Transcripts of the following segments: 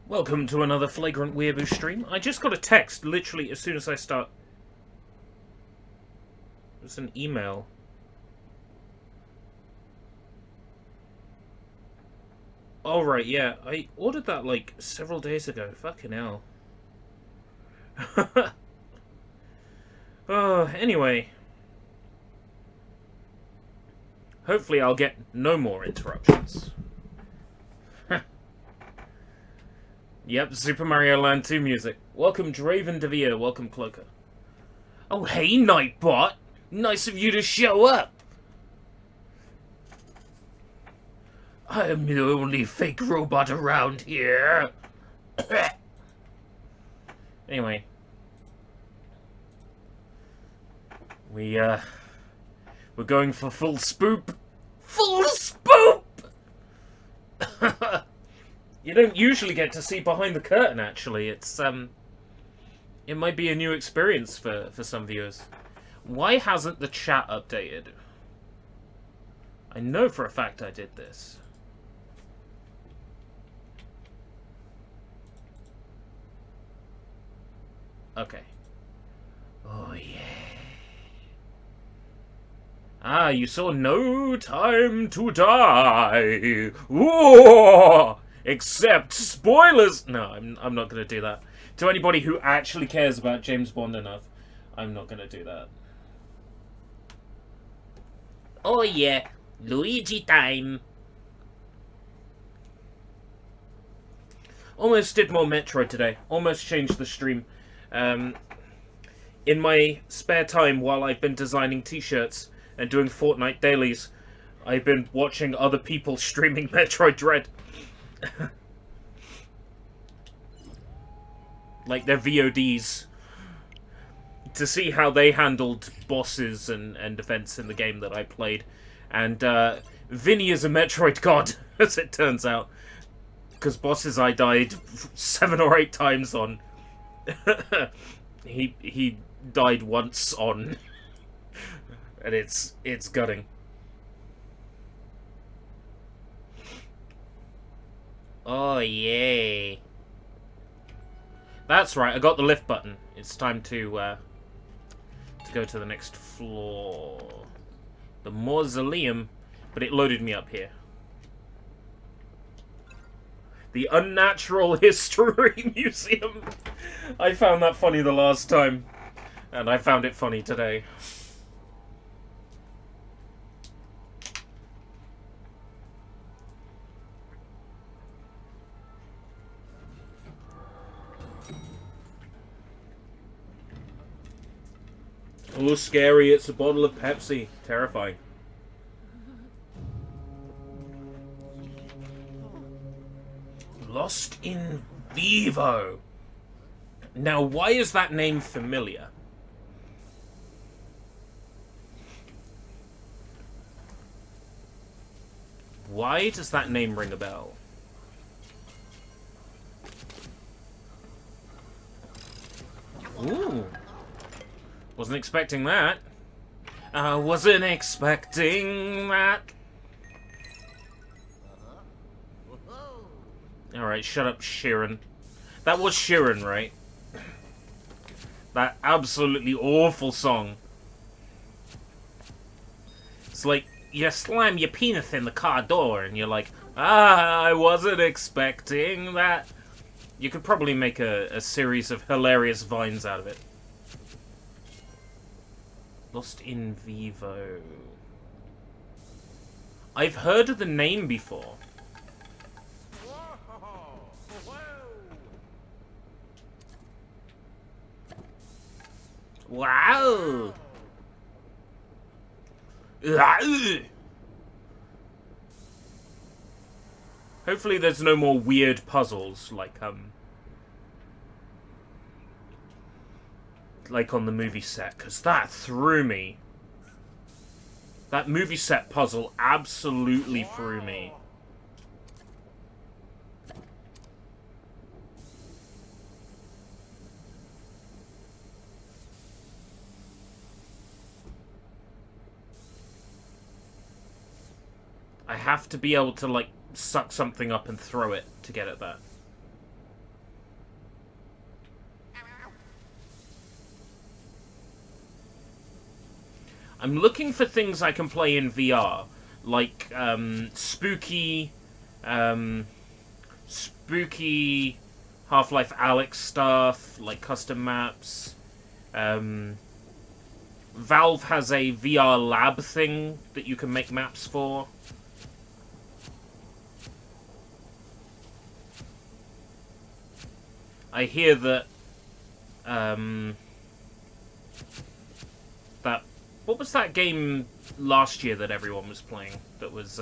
Welcome to another FlagrantWeeaboo stream. I just got a text literally as soon as I start. It's an email. Oh right, yeah. I ordered that like several days ago. Fucking hell. Oh, anyway. Hopefully I'll get no more interruptions. Yep, Super Mario Land 2 music. Welcome Draven Devere, welcome Cloaker. Oh hey Nightbot! Nice of you to show up! I am the only fake robot around here. Anyway. We're going for full spoop. Full spoop! You don't usually get to see behind the curtain, actually. It's, it might be a new experience for some viewers. Why hasn't the chat updated? I know for a fact I did this. Okay. Oh, yeah. Ah, you saw No Time to Die. Ooh! Except spoilers. No, I'm not going to do that. To anybody who actually cares about James Bond enough, I'm not going to do that. Oh yeah, Luigi time. Almost did more Metroid today. Almost changed the stream. In my spare time, while I've been designing t-shirts and doing Fortnite dailies, I've been watching other people streaming Metroid Dread. Like their VODs, to see how they handled bosses and events in the game that I played. And Vinny is a Metroid god, as it turns out, because bosses I died 7 or 8 times on. he died once on, and it's gutting. Oh, yay. That's right, I got the lift button. It's time to go to the next floor. The mausoleum, but it loaded me up here. The Unnatural History Museum. I found that funny the last time, and I found it funny today. Oh, scary, it's a bottle of Pepsi. Terrifying. Lost in Vivo. Now, why is that name familiar? Why does that name ring a bell? Ooh. Wasn't expecting that. I wasn't expecting that. Alright, shut up, Sheeran. That was Sheeran, right? That absolutely awful song. It's like, you slam your penis in the car door, and you're like, I wasn't expecting that. You could probably make a series of hilarious vines out of it. Lost in Vivo. I've heard of the name before. Wow! Hopefully there's no more weird puzzles like on the movie set, because that threw me. That movie set puzzle absolutely threw me. I have to be able to, like, suck something up and throw it to get at that. I'm looking for things I can play in VR, like spooky Half-Life Alyx stuff, like custom maps. Valve has a VR lab thing that you can make maps for. I hear that what was that game last year that everyone was playing that was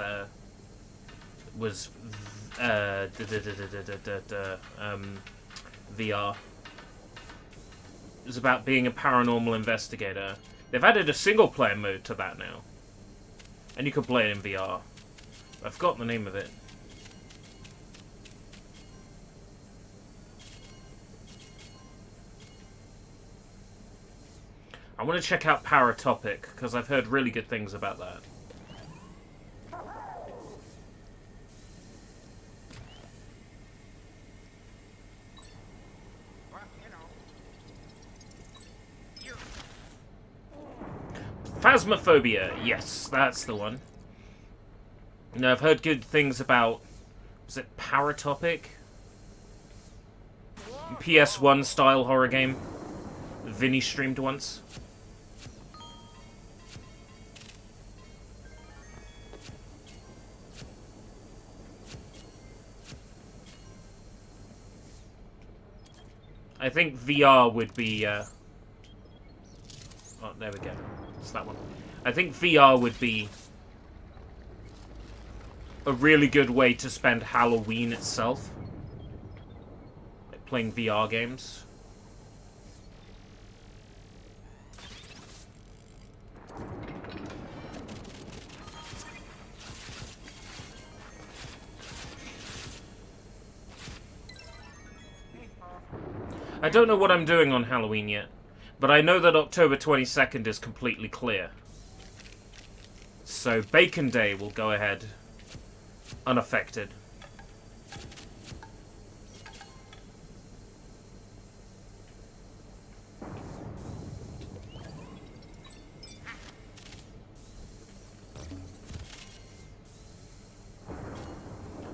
VR? It was about being a paranormal investigator. They've added a single-player mode to that now, and you can play it in VR. I've forgotten the name of it. I want to check out Paratopic, because I've heard really good things about that. Phasmophobia, yes, that's the one. No, I've heard good things about... Was it Paratopic? PS1 style horror game. Vinny streamed once. I think VR would be... Oh, there we go. It's that one. I think VR would be a really good way to spend Halloween itself. Like playing VR games. I don't know what I'm doing on Halloween yet, but I know that October 22nd is completely clear. So Bacon Day will go ahead unaffected.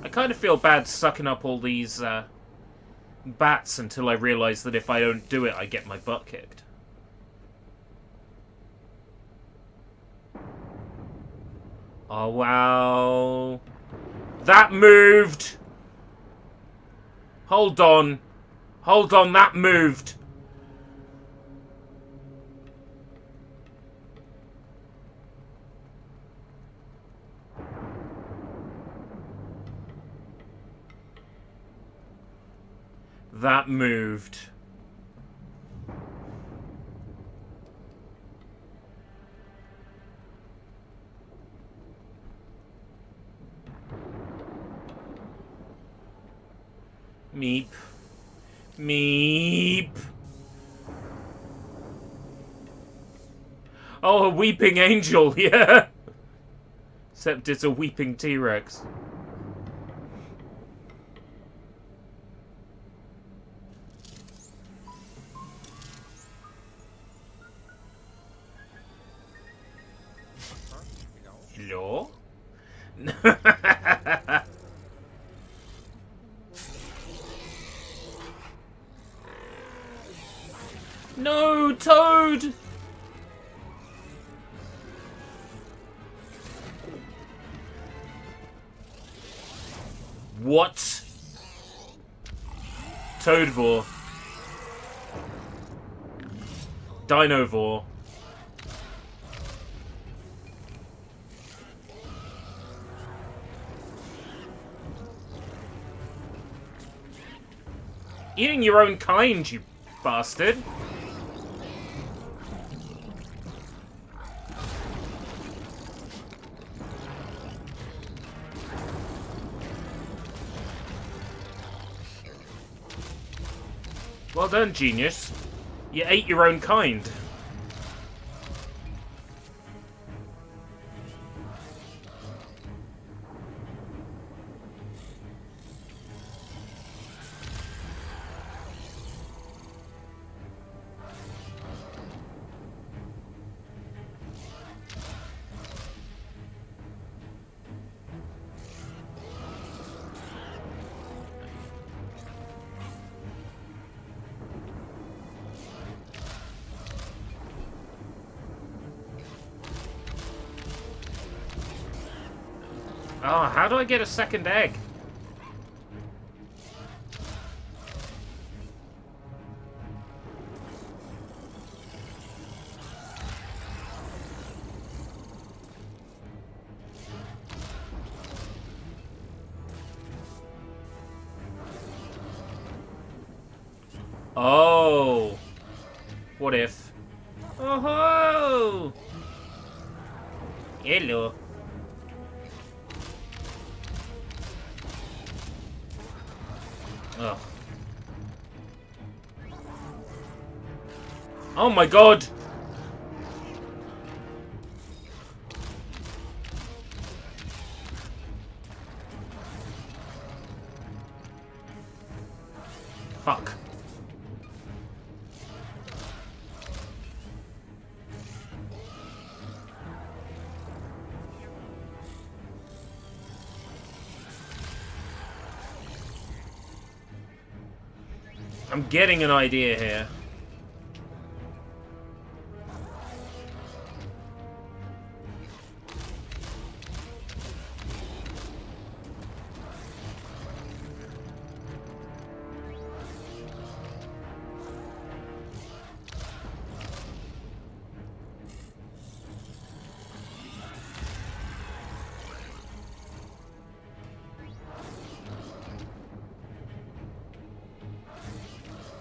I kind of feel bad sucking up all these bats until I realise that if I don't do it, I get my butt kicked. Oh, wow. That moved! Hold on. Hold on, that moved. That moved. Meep. Meep. Oh, a weeping angel, yeah. Except it's a weeping T-Rex. Hello? No, Toad! What? Toadvore. Dinovore. Eating your own kind, you bastard. Well done, genius. You ate your own kind. Oh, how do I get a second egg? Oh. What if? Oh ho! Hello. Ugh. Oh my god! Fuck. I'm getting an idea here.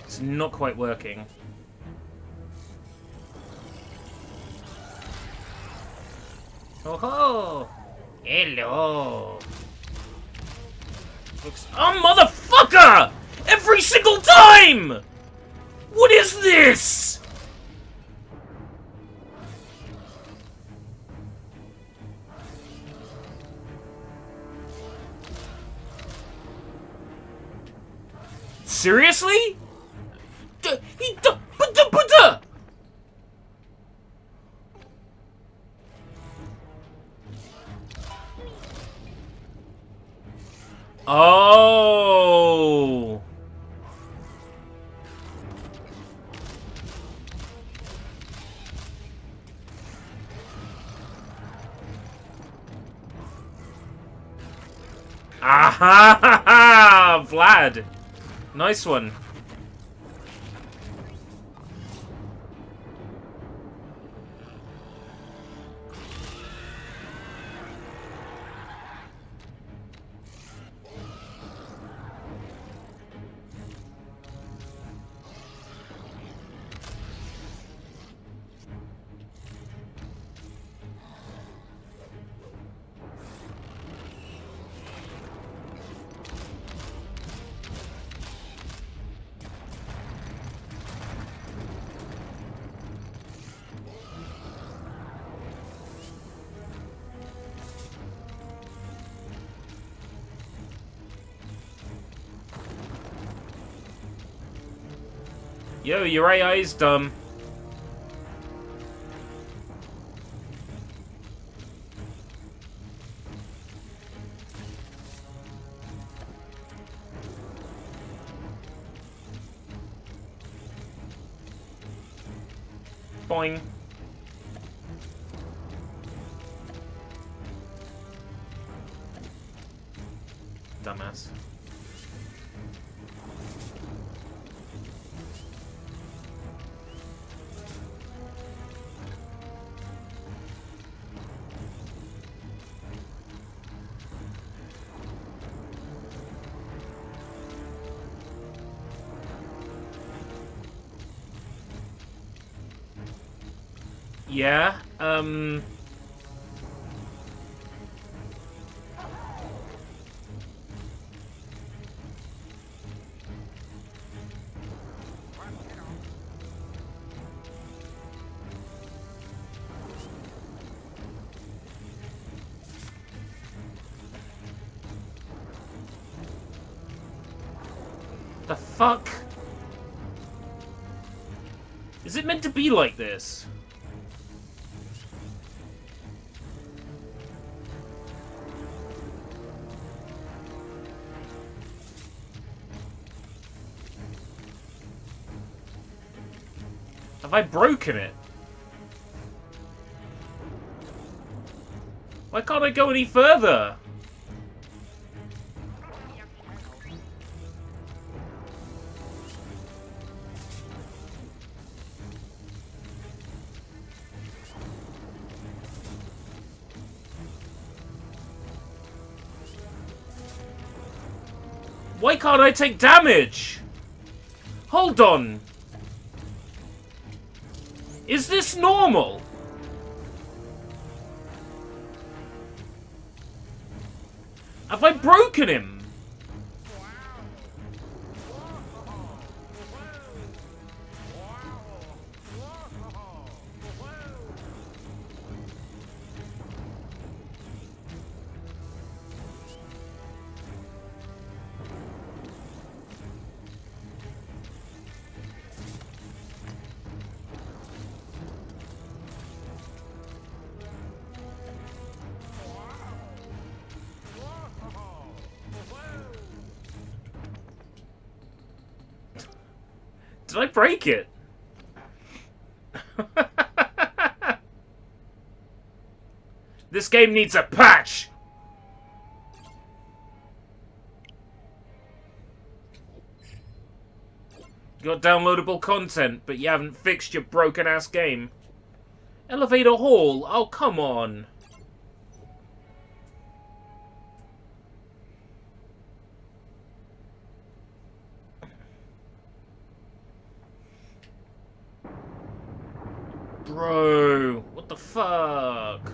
It's not quite working. Oh ho! Hello! Oh, motherfucker! Every single time! What is this? Seriously? Oh. Ah, Vlad. Nice one. Yo, your AI's dumb. Boing. Dumbass. Yeah, the fuck? Is it meant to be like this? Have I broken it? Why can't I go any further? Why can't I take damage? Hold on. Is this normal? Have I broken him? Did I break it? This game needs a patch! You got downloadable content, but you haven't fixed your broken-ass game. Elevator Hall? Oh, come on. Bro, what the fuck?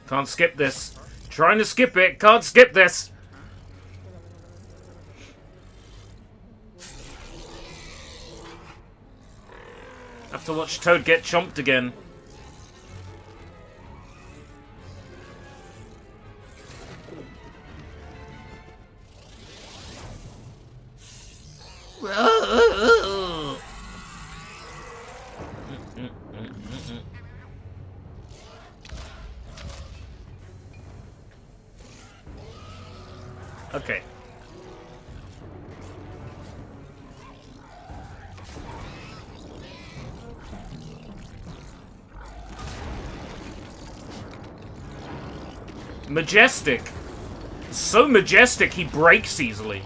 Can't skip this. Trying to skip it, can't skip this. Have to watch Toad get chomped again. Okay. Majestic. So majestic, he breaks easily.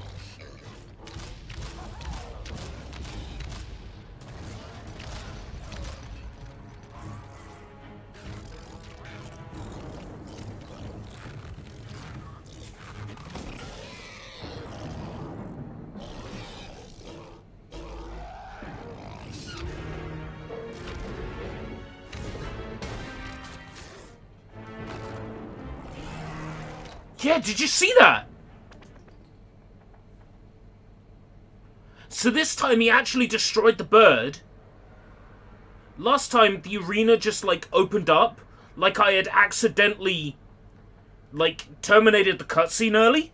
Yeah, did you see that? So this time he actually destroyed the bird. Last time the arena just, like, opened up. Like I had accidentally, like, terminated the cutscene early.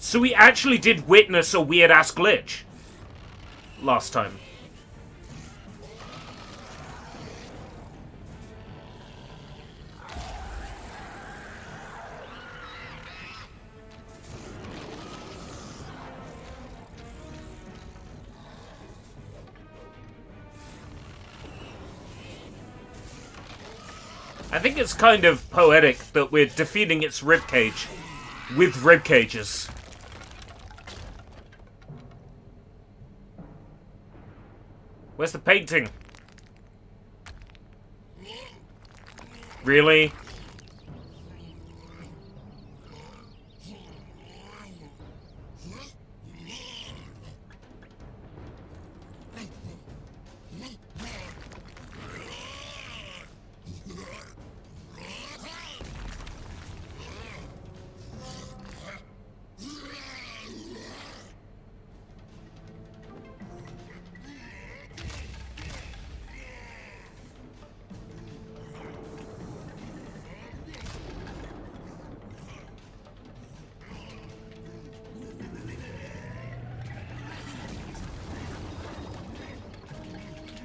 So we actually did witness a weird-ass glitch last time. I think it's kind of poetic that we're defeating its ribcage with ribcages. Where's the painting? Really?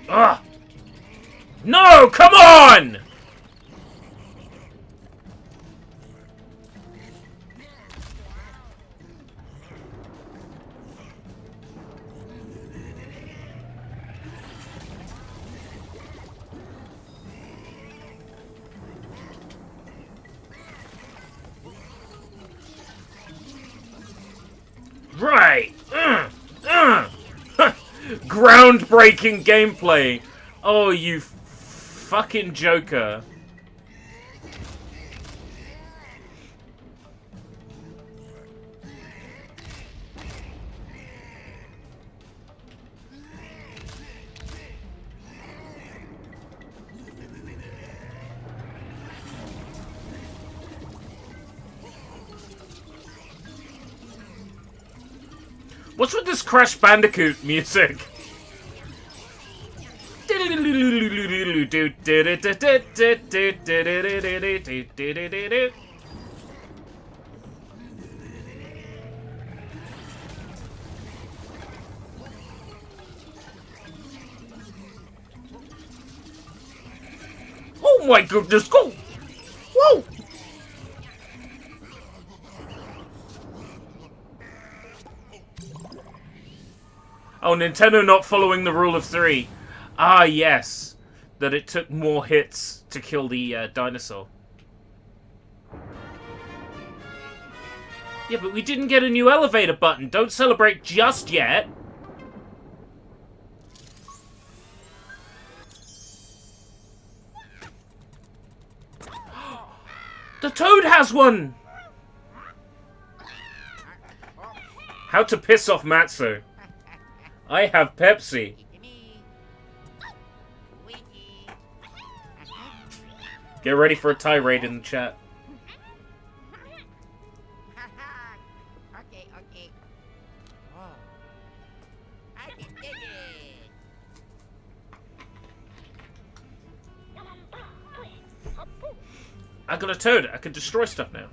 Ugh! No, come on! Right! Groundbreaking gameplay! Oh, you fucking joker. What's with this Crash Bandicoot music? Oh my goodness, go! Whoa! Oh, Nintendo not following the rule of 3. Ah, yes. That it took more hits to kill the dinosaur. Yeah, but we didn't get a new elevator button. Don't celebrate just yet. The Toad has one! How to piss off Matsu. I have Pepsi. Get ready for a tirade in the chat. Okay, okay. Oh. I did it. I got a Toad. I can destroy stuff now.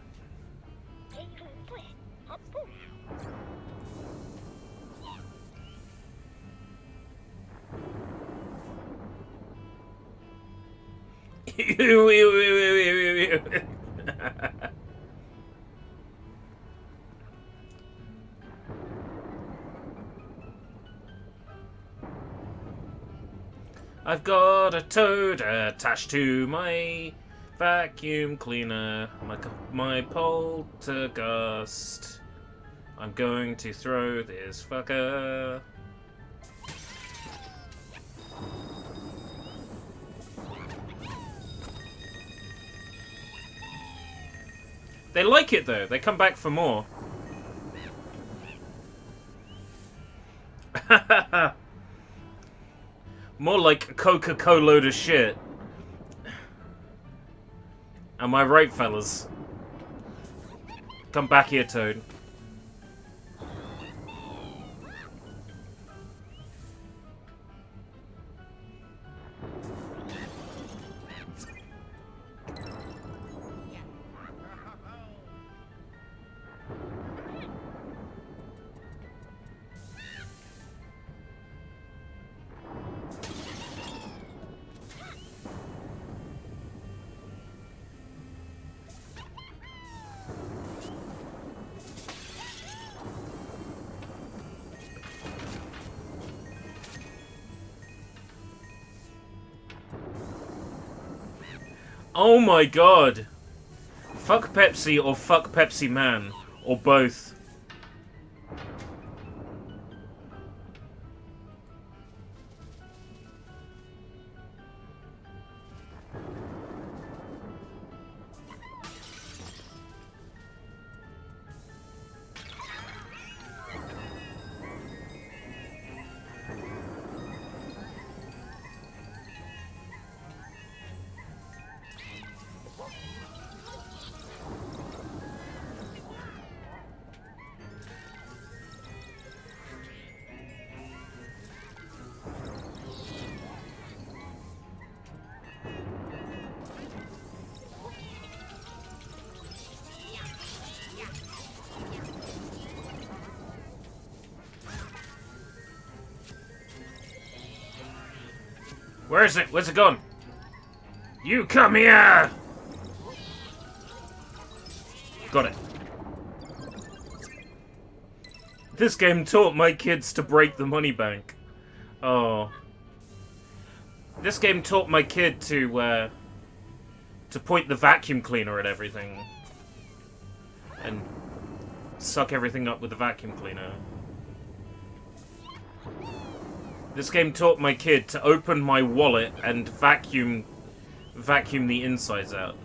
I've got a Toad attached to my vacuum cleaner, my poltergust. I'm going to throw this fucker. They like it though. They come back for more. More like Coca-Cola load of shit. Am I right, fellas? Come back here, Toad. Oh my god! Fuck Pepsi or fuck Pepsi Man. Or both. Where is it? Where's it gone? You come here! Got it. This game taught my kids to break the money bank. Oh. This game taught my kid to point the vacuum cleaner at everything. And suck everything up with the vacuum cleaner. This game taught my kid to open my wallet and vacuum the insides out.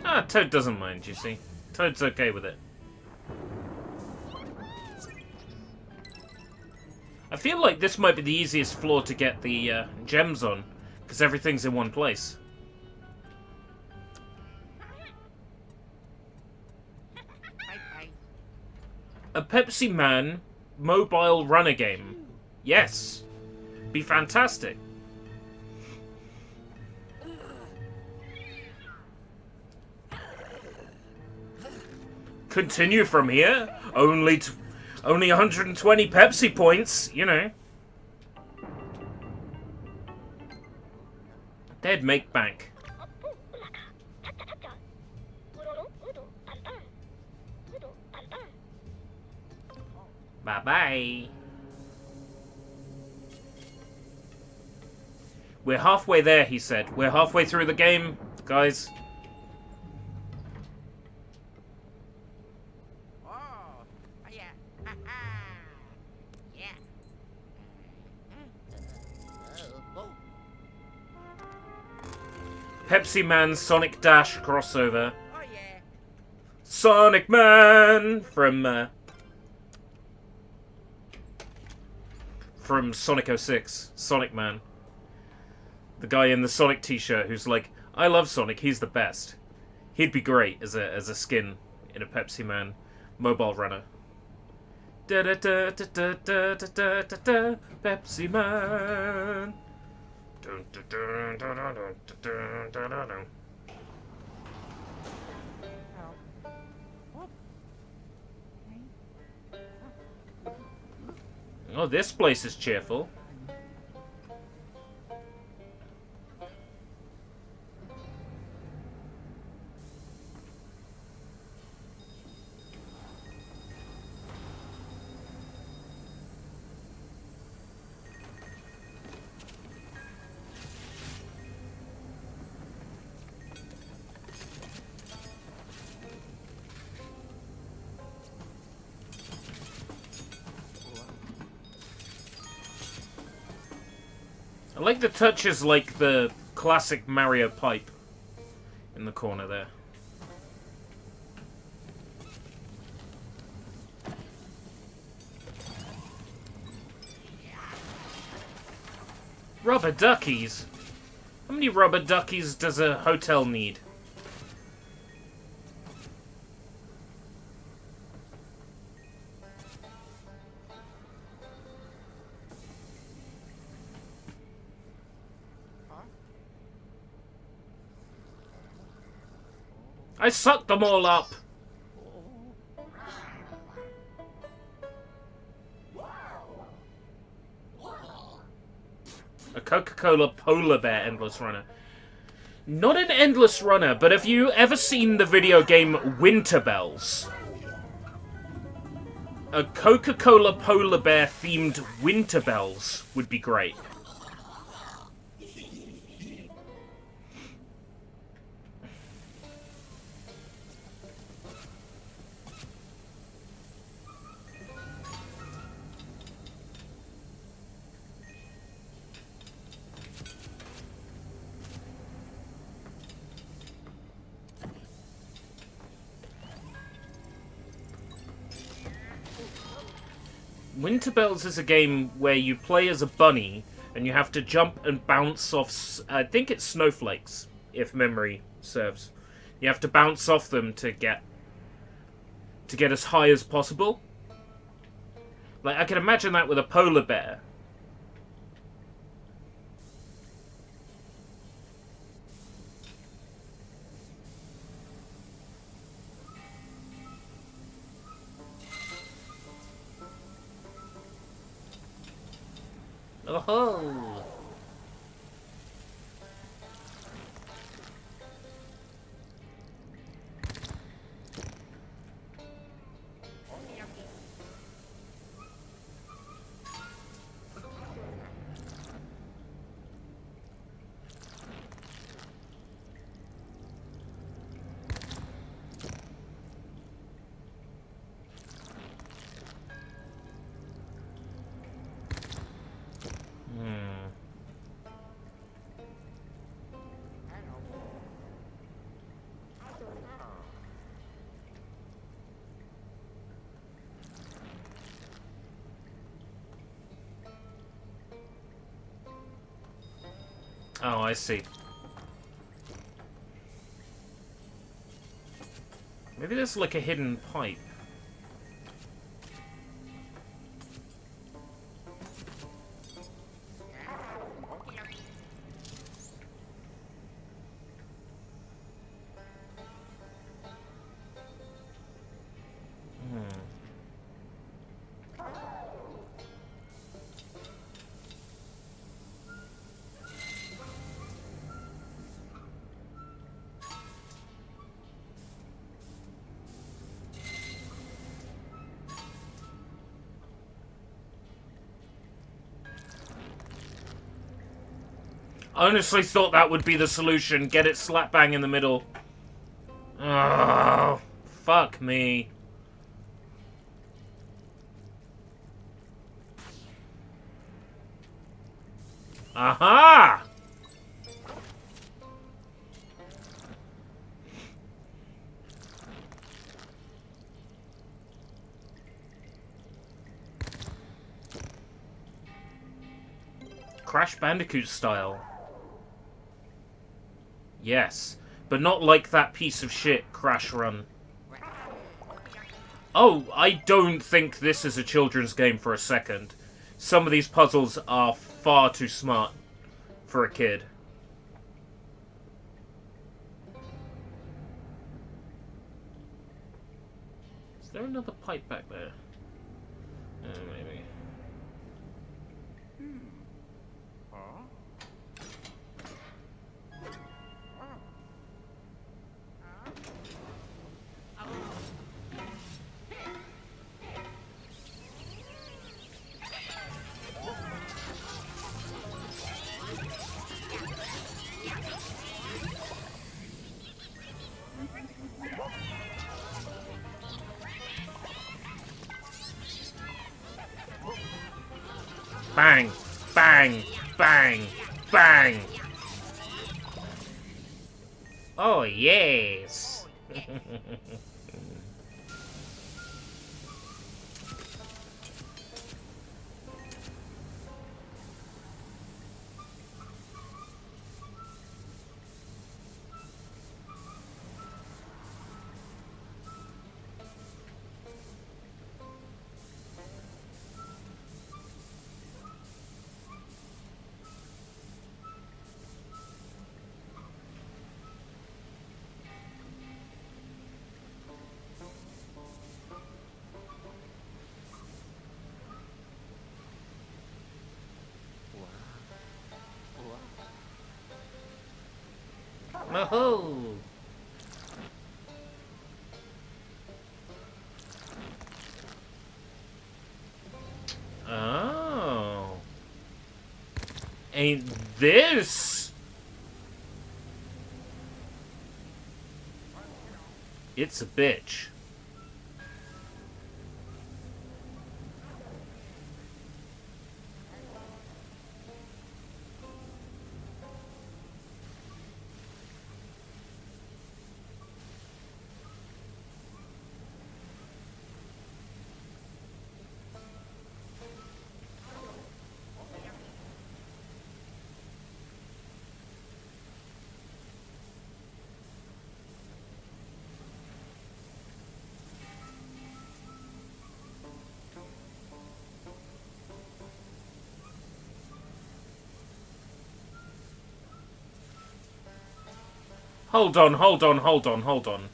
Ah, Toad doesn't mind, you see. Toad's okay with it. I feel like this might be the easiest floor to get the gems on, because everything's in one place. A Pepsi Man mobile runner game. Yes. Be fantastic. Continue from here? Only 120 Pepsi points, you know. They'd make bank. Bye-bye. We're halfway there, he said. We're halfway through the game, guys. Pepsi Man Sonic Dash crossover. Oh yeah. Sonic Man from Sonic 06. Sonic Man. The guy in the Sonic t-shirt who's like, I love Sonic, he's the best. He'd be great as a skin in a Pepsi Man mobile runner. Da da da da da da da da da Pepsi Man. Dun, dun, dun, dun, dun, dun, dun, dun, dun. Oh, this place is cheerful. I like the touches like the classic Mario pipe in the corner there. Rubber duckies? How many rubber duckies does a hotel need? I sucked them all up! A Coca-Cola Polar Bear Endless Runner. Not an Endless Runner, but have you ever seen the video game Winter Bells? A Coca-Cola Polar Bear themed Winter Bells would be great. Winter Bells is a game where you play as a bunny and you have to jump and bounce off. I think it's snowflakes, if memory serves. You have to bounce off them to get as high as possible. Like, I can imagine that with a polar bear. Oh-ho! Oh, I see. Maybe there's like a hidden pipe. I honestly thought that would be the solution. Get it slap bang in the middle. Oh, fuck me. Aha! Crash Bandicoot style. Yes, but not like that piece of shit Crash Run. Oh, I don't think this is a children's game for a second. Some of these puzzles are far too smart for a kid. Is there another pipe back there? Maybe. Bang! Bang! Bang! Bang! Oh, yes! Oh! Oh. Ain't this? It's a bitch. Hold on, hold on, hold on, hold on.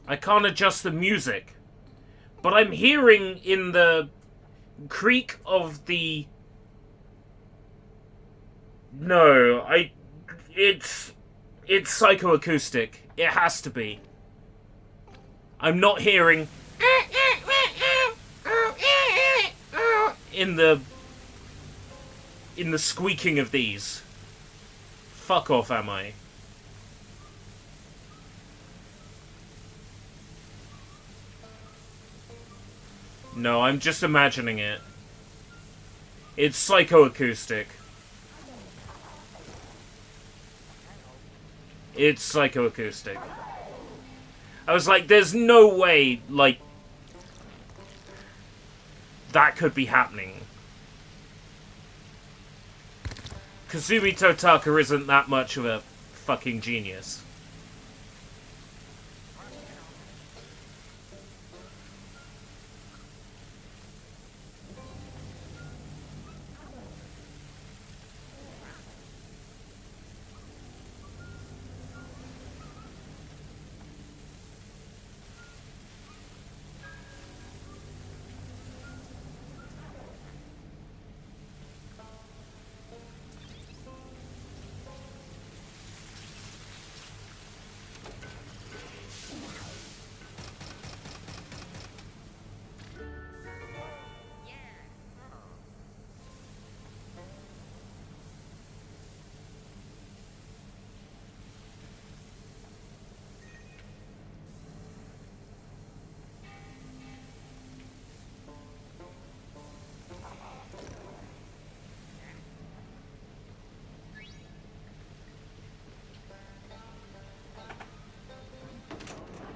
I can't adjust the music. But I'm hearing in the creak of the... No, it's psychoacoustic. It has to be. I'm not hearing... in the squeaking of these. Fuck off, am I? No, I'm just imagining it. It's psychoacoustic. It's psychoacoustic. I was like, there's no way, like, that could be happening. Kazumi Totaka isn't that much of a fucking genius.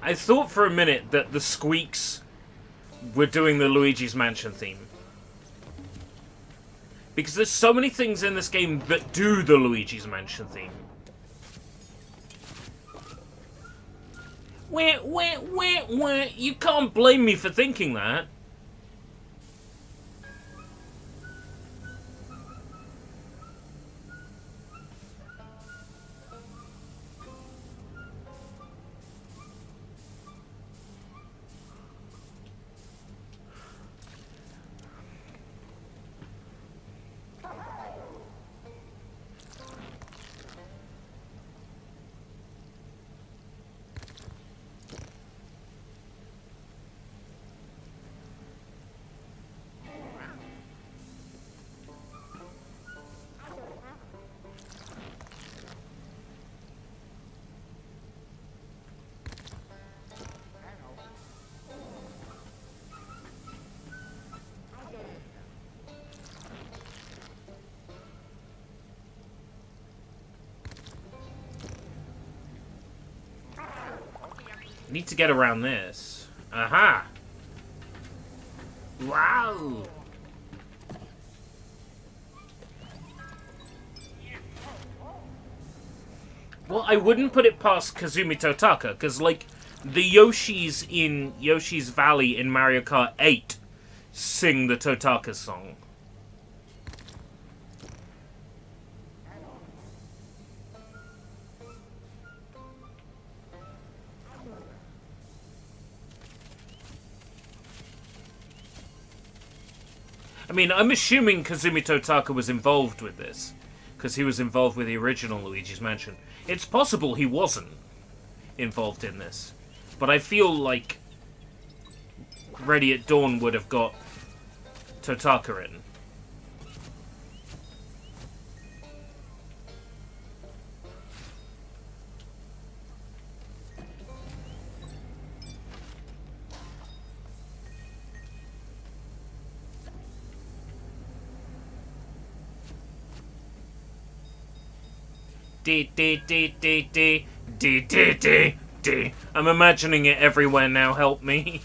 I thought for a minute that the squeaks were doing the Luigi's Mansion theme. Because there's so many things in this game that do the Luigi's Mansion theme. Wah. You can't blame me for thinking that. Need to get around this. Aha! Wow! Well, I wouldn't put it past Kazumi Totaka, because, like, the Yoshis in Yoshi's Valley in Mario Kart 8 sing the Totaka song. I mean, I'm assuming Kazumi Totaka was involved with this, because he was involved with the original Luigi's Mansion. It's possible he wasn't involved in this, but I feel like Ready at Dawn would have got Totaka in. D. I'm imagining it everywhere now, help me.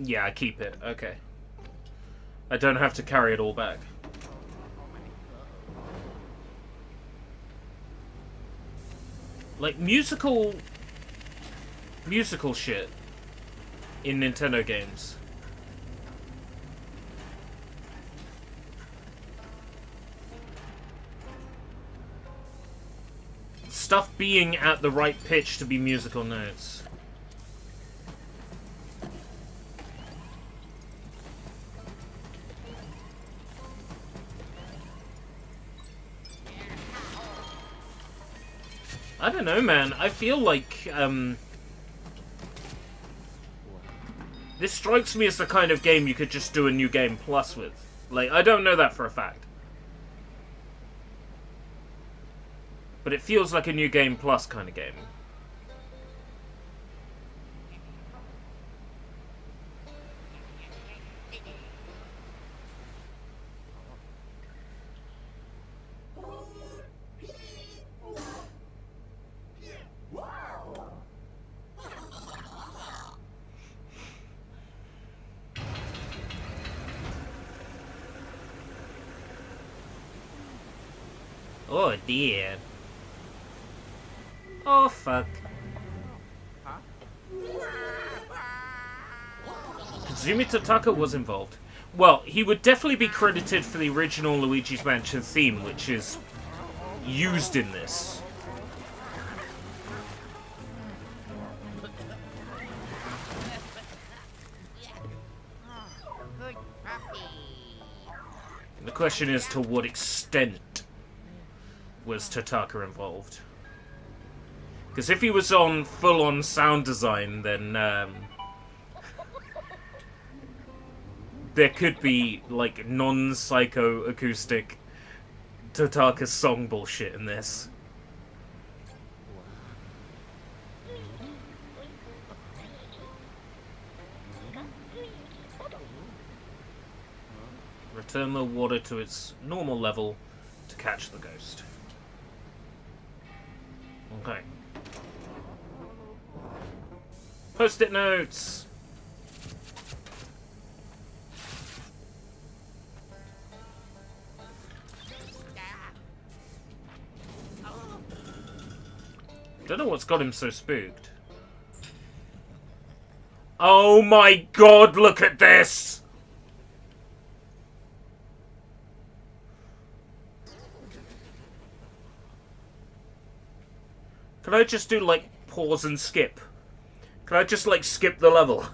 Yeah, I keep it. Okay. I don't have to carry it all back. Like, musical shit in Nintendo games. Stuff being at the right pitch to be musical notes. I don't know, man. I feel like, this strikes me as the kind of game you could just do a New Game Plus with. Like, I don't know that for a fact. But it feels like a New Game Plus kind of game. Oh dear. Oh fuck. Kazumi Totaka was involved. Well, he would definitely be credited for the original Luigi's Mansion theme, which is used in this. The question is, to what extent was Totaka involved? Because if he was on full-on sound design, then there could be, like, non-psycho-acoustic Totaka song bullshit in this. Return the water to its normal level to catch the ghost. Okay. Post-it notes! Don't know what's got him so spooked. Oh my god, look at this! Can I just do, like, pause and skip? Can I just, like, skip the level?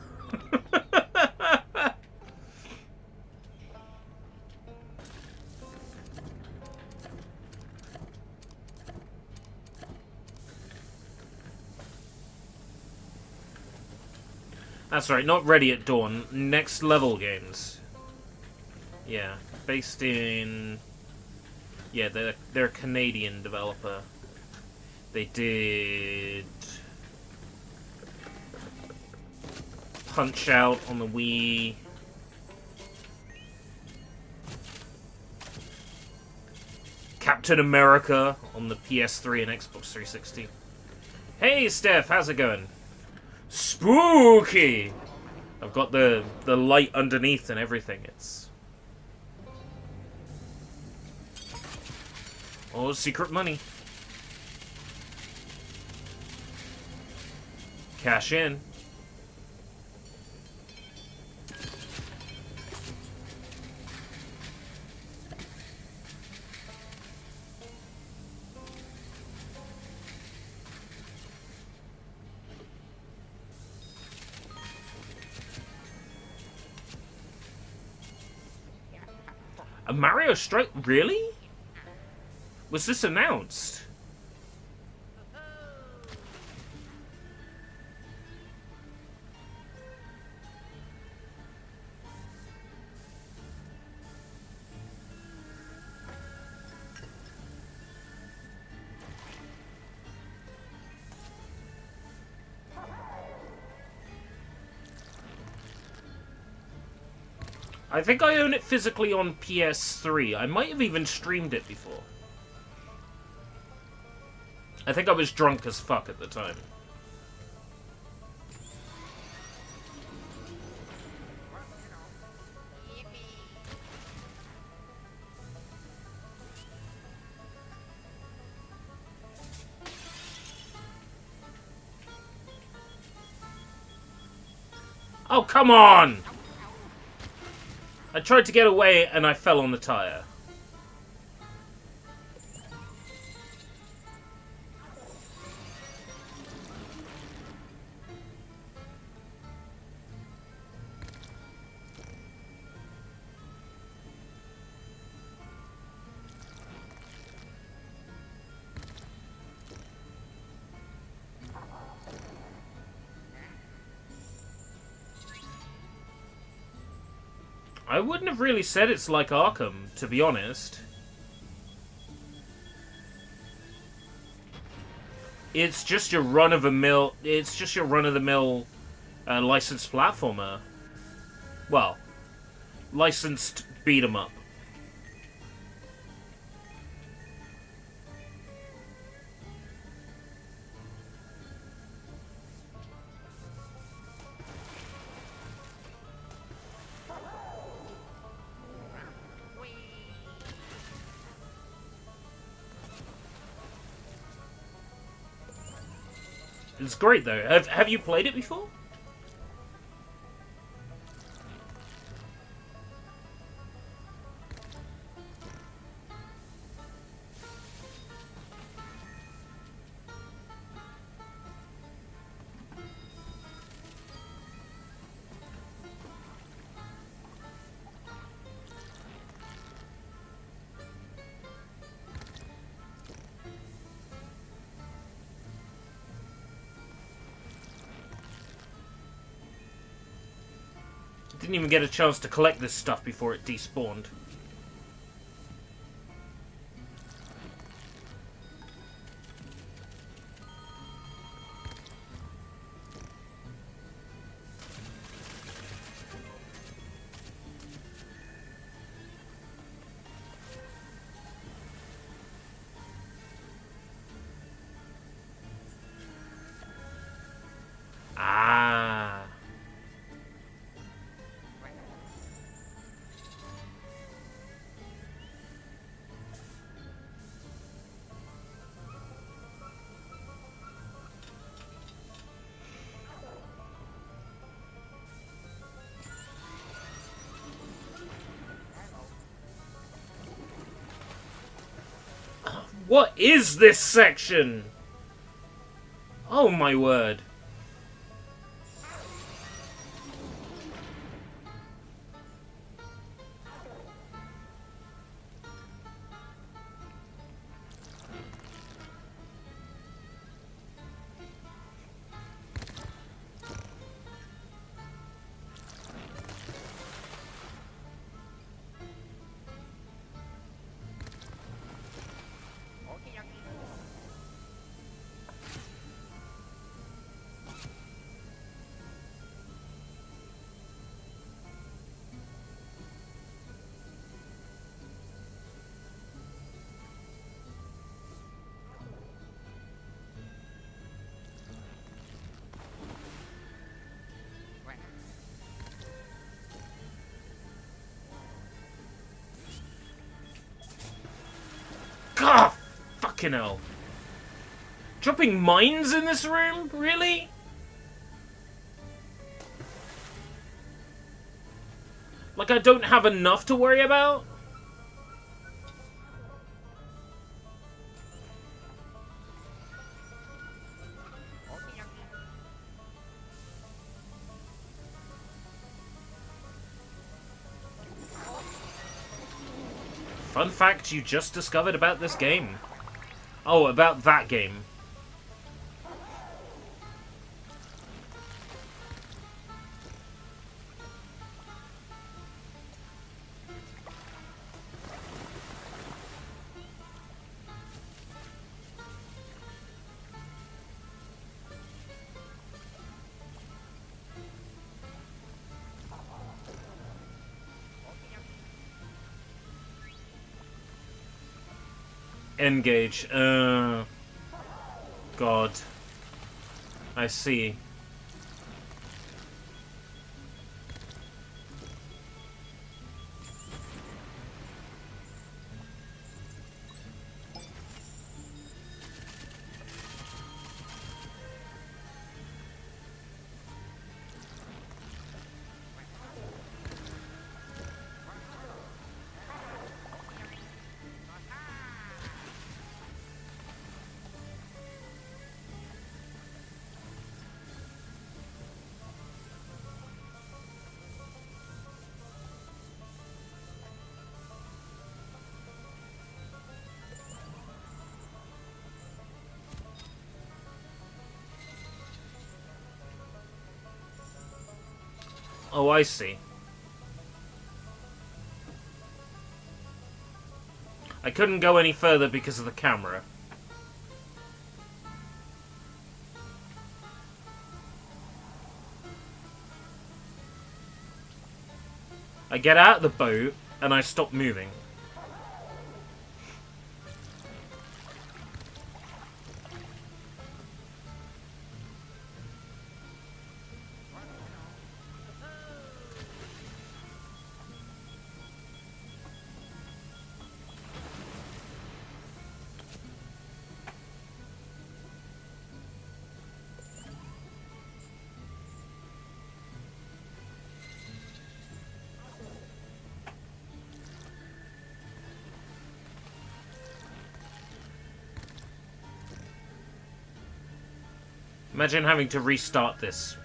That's right, not Ready at Dawn. Next Level games. Yeah, based in... Yeah, they're a Canadian developer. They did... Punch-Out on the Wii. Captain America on the PS3 and Xbox 360. Hey, Steph, how's it going? Spooky! I've got the light underneath and everything. It's... Oh, secret money. Cash in. A Mario Strike? Really? Was this announced? I think I own it physically on PS3. I might have even streamed it before. I think I was drunk as fuck at the time. Oh, come on! I tried to get away and I fell on the tire. I wouldn't have really said it's like Arkham, to be honest. It's just your run-of-the-mill. It's just your run-of-the-mill licensed platformer. Well, licensed beat 'em up. It's great though. Have you played it before? Didn't even get a chance to collect this stuff before it despawned. Ah. What is this section? Oh my word. God, fucking hell. Dropping mines in this room? Really? Like I don't have enough to worry about? Fun fact you just discovered about this game. Oh, about that game. Engage. God. I see. Oh, I see. I couldn't go any further because of the camera. I get out of the boat, and I stop moving. Imagine having to restart this.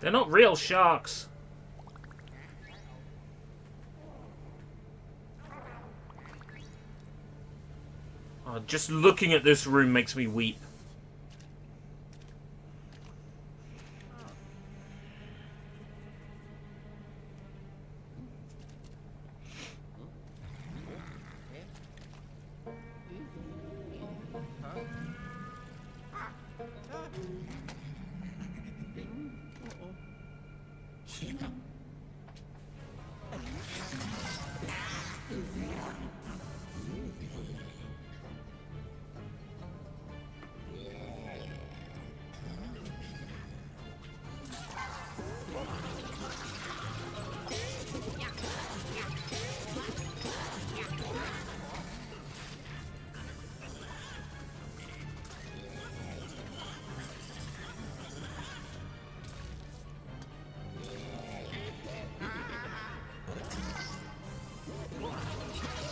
They're not real sharks. Oh, just looking at this room makes me weep.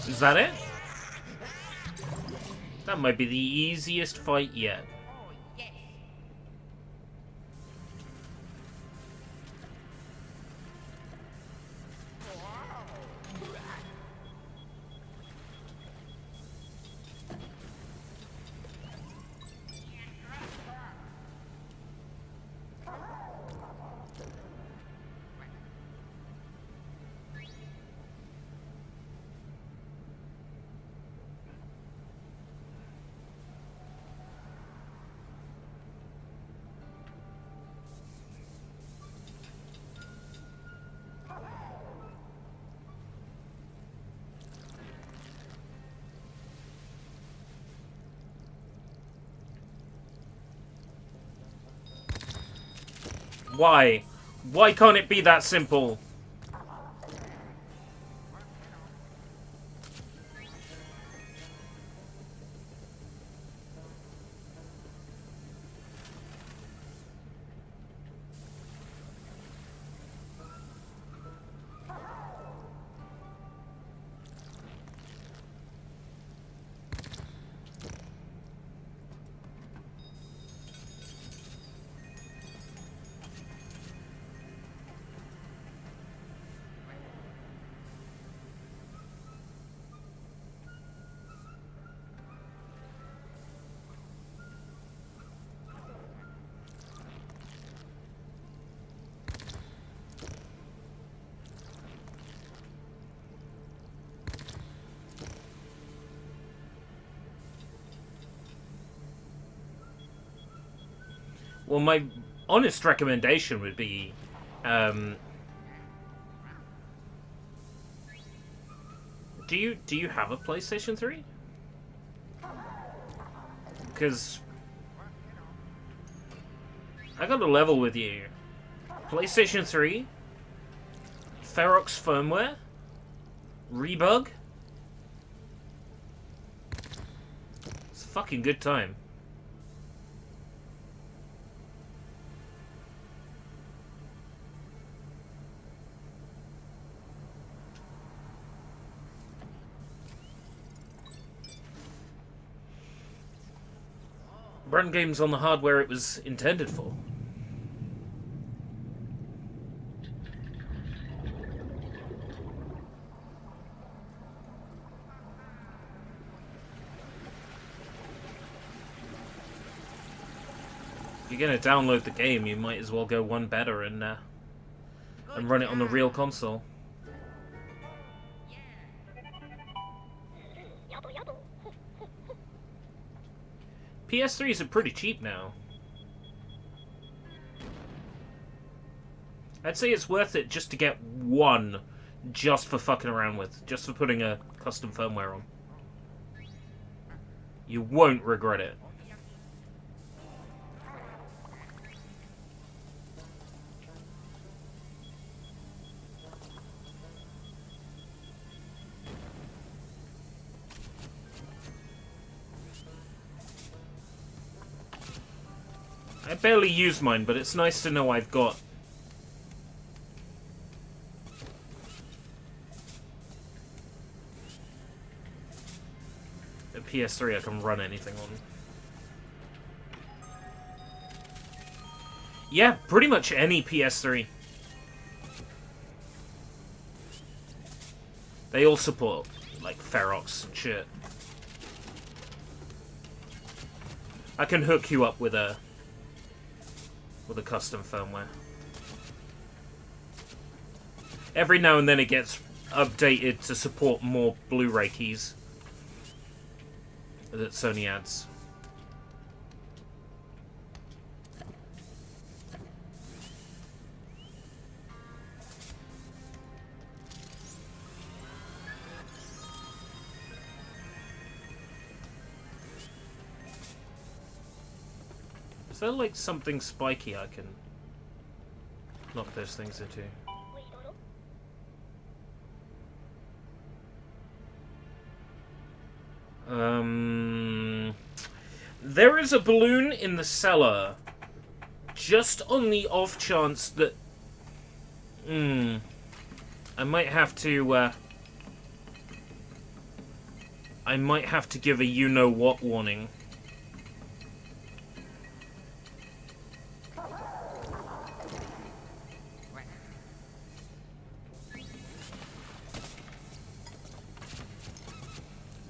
Is that it? That might be the easiest fight yet. Why? Why can't it be that simple? Well, my honest recommendation would be, do you have a PlayStation 3? Because I got a level with you. PlayStation 3, Ferox firmware, Rebug. It's a fucking good time. Run games on the hardware it was intended for. If you're gonna download the game, you might as well go one better and run it on the real console. PS3s are pretty cheap now. I'd say it's worth it just to get one, just for fucking around with, just for putting a custom firmware on. You won't regret it. I barely use mine, but it's nice to know I've got a PS3 I can run anything on. Yeah, pretty much any PS3. They all support, like, Ferox and shit. I can hook you up with a custom firmware. Every now and then it gets updated to support more Blu-ray keys that Sony adds. Is there like something spiky I can knock those things into? There is a balloon in the cellar. Just on the off chance that... I might have to, I might have to give a you-know-what warning.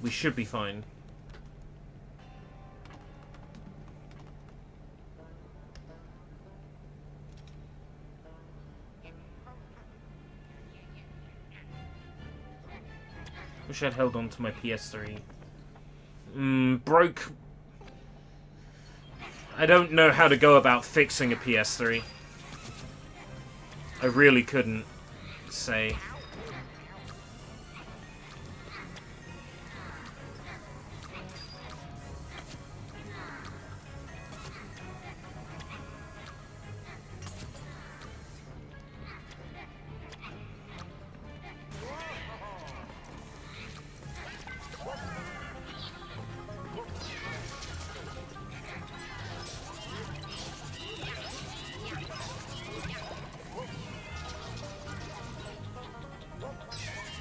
We should be fine. Wish I'd held on to my PS3. Broke. I don't know how to go about fixing a PS3. I really couldn't say.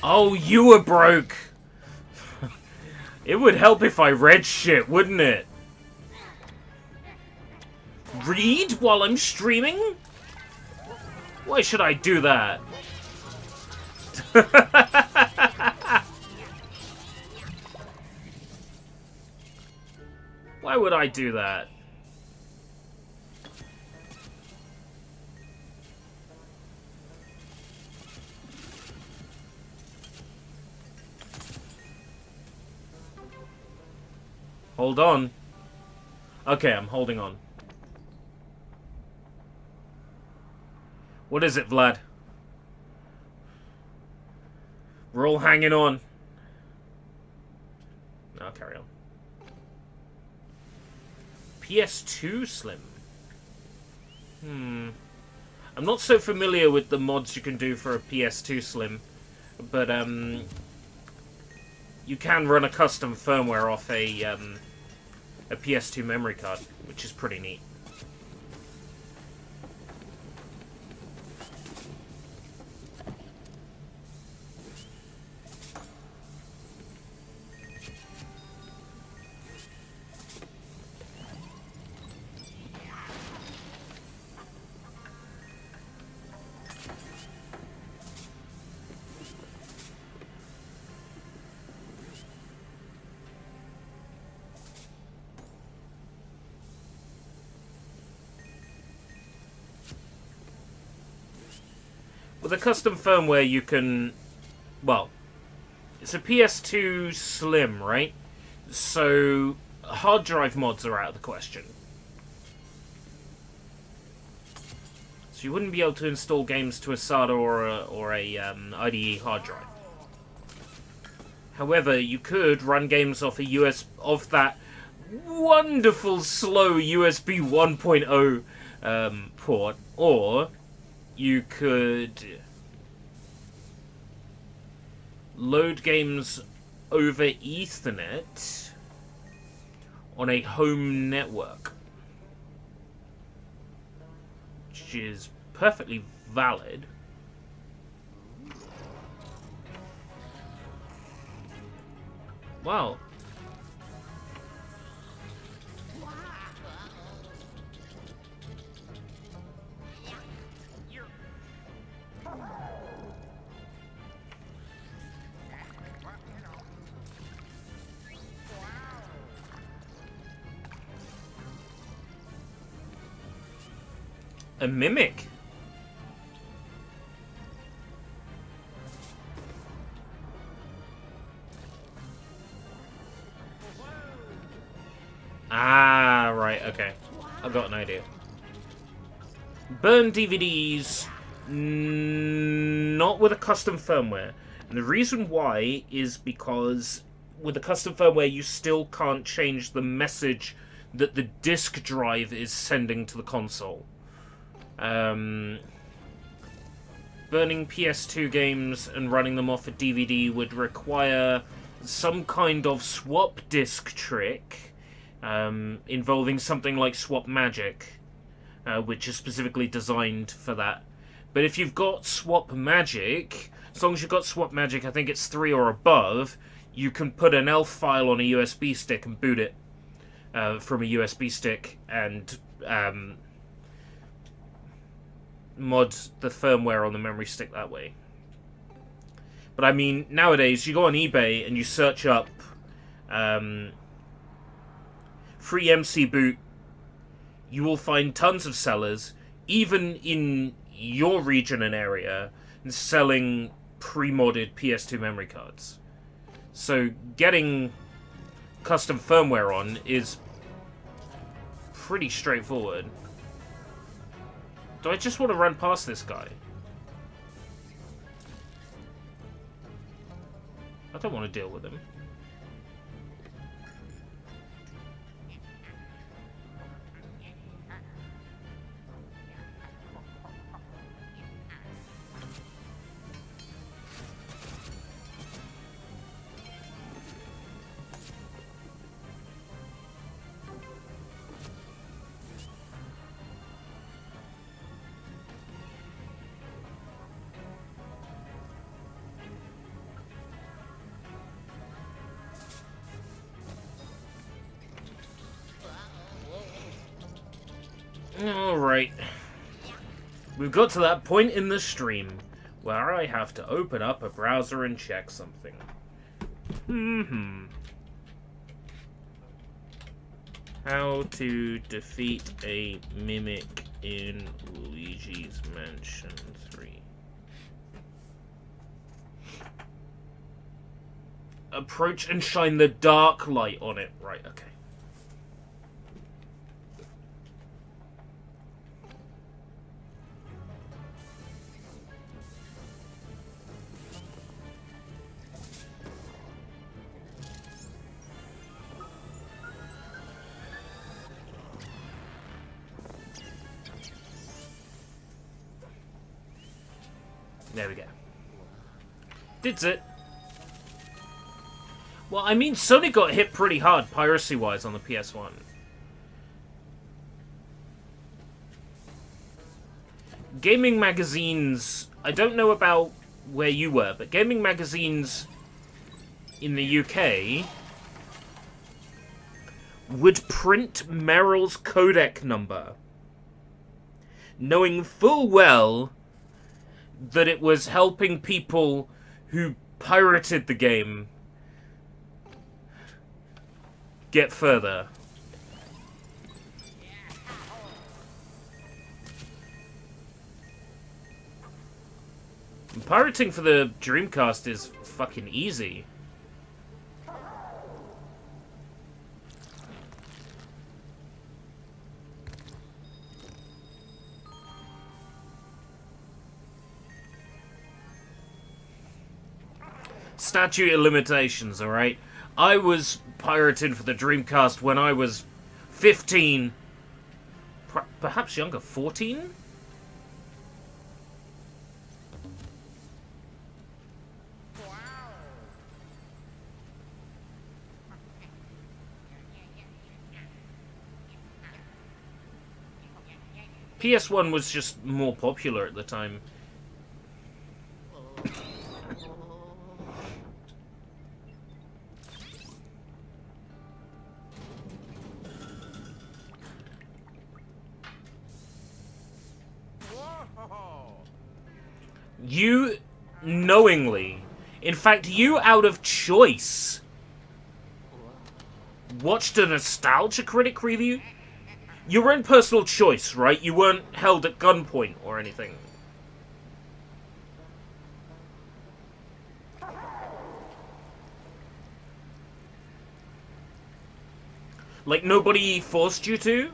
Oh, you were broke! It would help if I read shit, wouldn't it? Read while I'm streaming? Why should I do that? Why would I do that? Hold on. Okay, I'm holding on. What is it, Vlad? We're all hanging on. I'll carry on. PS2 Slim. I'm not so familiar with the mods you can do for a PS2 Slim, but you can run a custom firmware off a PS2 memory card, which is pretty neat. with a custom firmware, you can... Well, it's a PS2 Slim, right? So hard drive mods are out of the question. So you wouldn't be able to install games to a SATA or a IDE hard drive. However, you could run games off off that wonderful slow USB 1.0 port, or you could load games over Ethernet on a home network, which is perfectly valid. Wow. A mimic? Ah, right, okay. I've got an idea. Burn DVDs, not with a custom firmware. And the reason why is because with a custom firmware, you still can't change the message that the disk drive is sending to the console. Burning PS2 games and running them off a DVD would require some kind of swap disk trick, involving something like Swap Magic, which is specifically designed for that. But if you've got Swap Magic, as long as you've got Swap Magic, I think it's 3 or above, you can put an ELF file on a USB stick and boot it from a USB stick and mod the firmware on the memory stick that way. But I mean, nowadays, you go on eBay and you search up free MC boot, you will find tons of sellers, even in your region and area, selling pre-modded PS2 memory cards. So getting custom firmware on is pretty straightforward. Do I just want to run past this guy? I don't want to deal with him. Alright. We've got to that point in the stream where I have to open up a browser and check something. How to defeat a mimic in Luigi's Mansion 3. Approach and shine the dark light on it. Right, okay. There we go. Did it. Well, I mean, Sony got hit pretty hard piracy-wise on the PS1. Gaming magazines, I don't know about where you were, but gaming magazines in the UK would print Meryl's codec number, knowing full well that it was helping people who pirated the game get further. Pirating for the Dreamcast is fucking easy. Statute of limitations, alright? I was pirating for the Dreamcast when I was 15. Perhaps younger, 14? PS1 was just more popular at the time. You knowingly, in fact, you out of choice, watched a Nostalgia Critic review? Your own personal choice, right? You weren't held at gunpoint or anything. Like, nobody forced you to?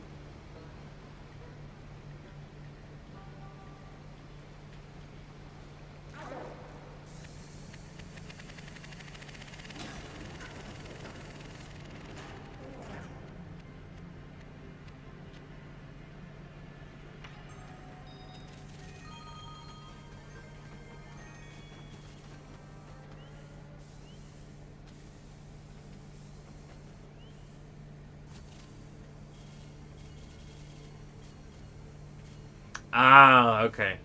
Ah, okay.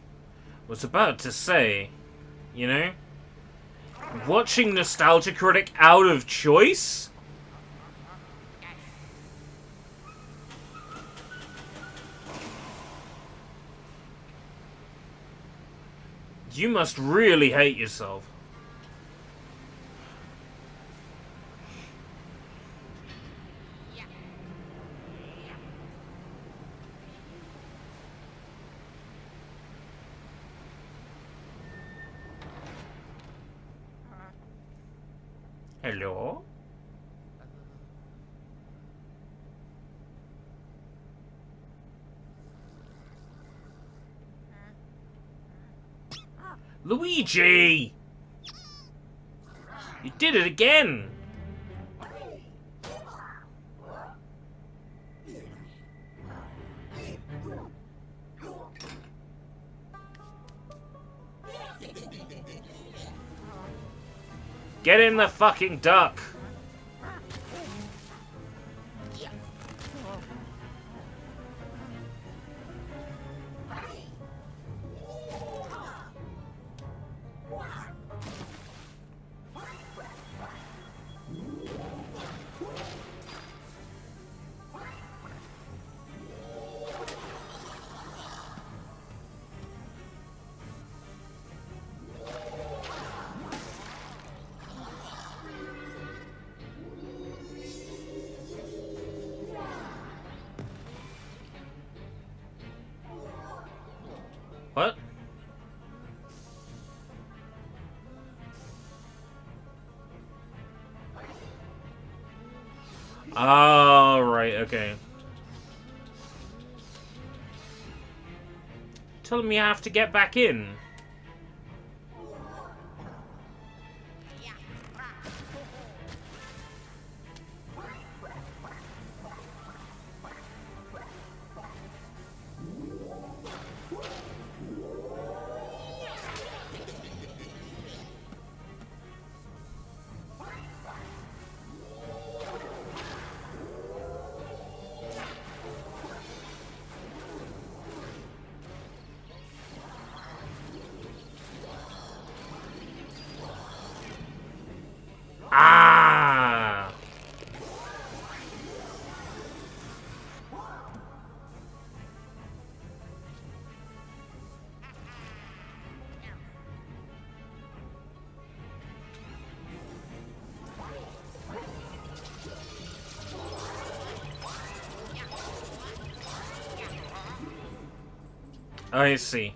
Was about to say, you know, watching Nostalgia Critic out of choice? You must really hate yourself. Hello? Luigi! You did it again! Get in the fucking duck! What? Oh, right, okay. Telling me I have to get back in. Ah! I see.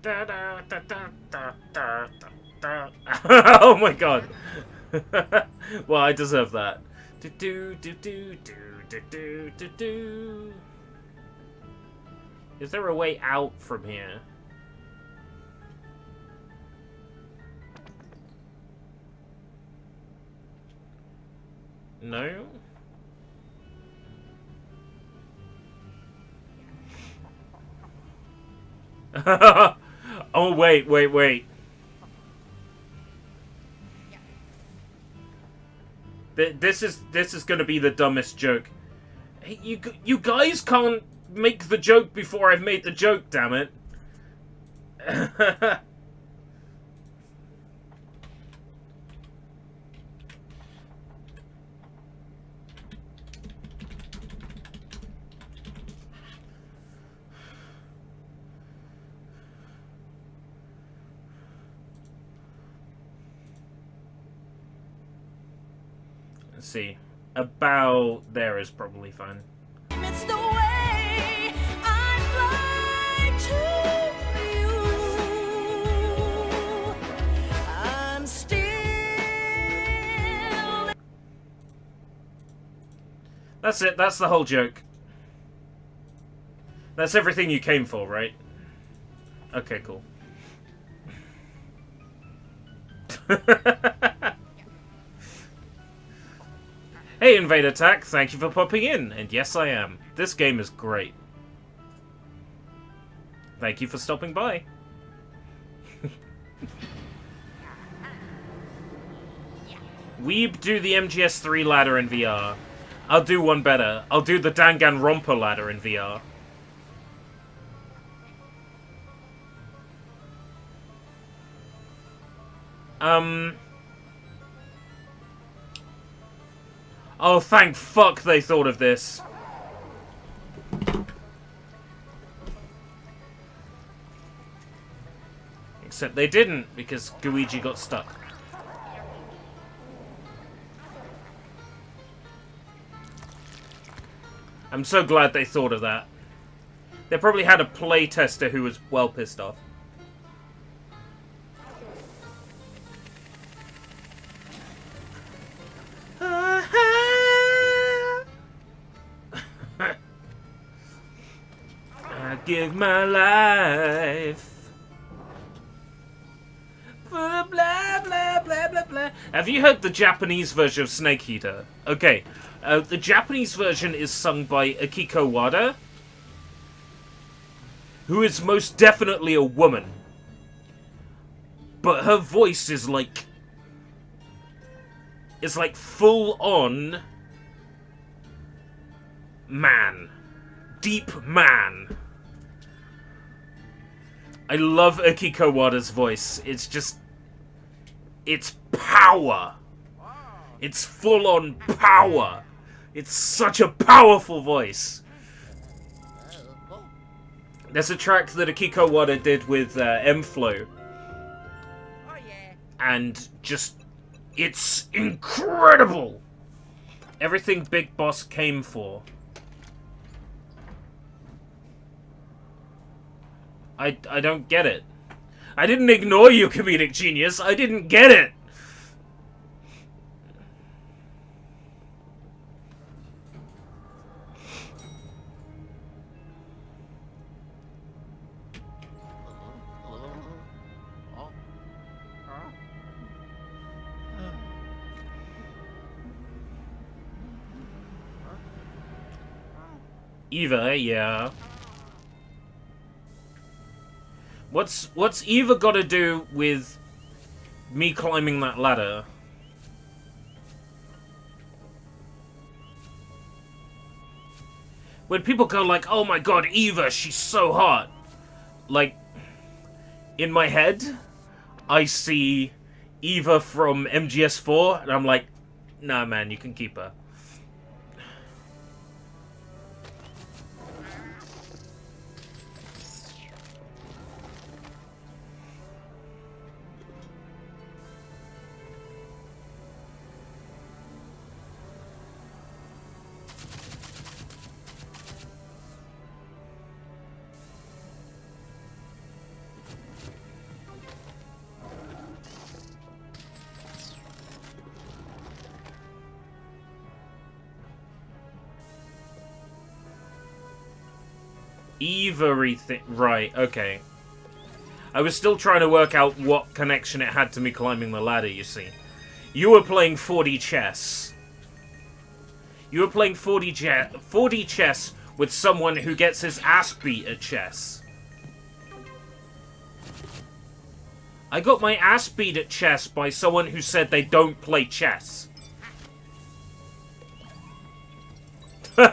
Da, da, da, da, da, da, da, da. Oh my god. Well, I deserve that. Do do do do do do do do do. Is there a way out from here? No? Oh, wait. This is gonna be the dumbest joke. Hey, you guys can't make the joke before I've made the joke, damn it. Let's see. About there is probably fine. It's the way I fly to you. I'm still. That's it. That's the whole joke. That's everything you came for, right? Okay, cool. Hey, Invade Attack, thank you for popping in. And yes, I am. This game is great. Thank you for stopping by. Weeb do the MGS3 ladder in VR. I'll do one better. I'll do the Danganronpa ladder in VR. Oh, thank fuck they thought of this. Except they didn't, because Luigi got stuck. I'm so glad they thought of that. They probably had a playtester who was well pissed off. I give my life for blah blah blah blah blah. Have you heard the Japanese version of Snake Eater? Okay, the Japanese version is sung by Akiko Wada, who is most definitely a woman, but her voice is like full on man, deep man. I love Akiko Wada's voice. It's just... it's power. It's full-on power. It's such a powerful voice. There's a track that Akiko Wada did with M-Flow. And just... it's incredible! Everything Big Boss came for. I don't get it. I didn't ignore you, comedic genius. I didn't get it. Eva, yeah. What's Eva got to do with me climbing that ladder? When people go like, "Oh my god, Eva, she's so hot," like in my head, I see Eva from MGS4, and I'm like, "Nah, man, you can keep her." Everything. Right, okay. I was still trying to work out what connection it had to me climbing the ladder, you see. You were playing 4D chess. You were playing 4D chess with someone who gets his ass beat at chess. I got my ass beat at chess by someone who said they don't play chess. Oh,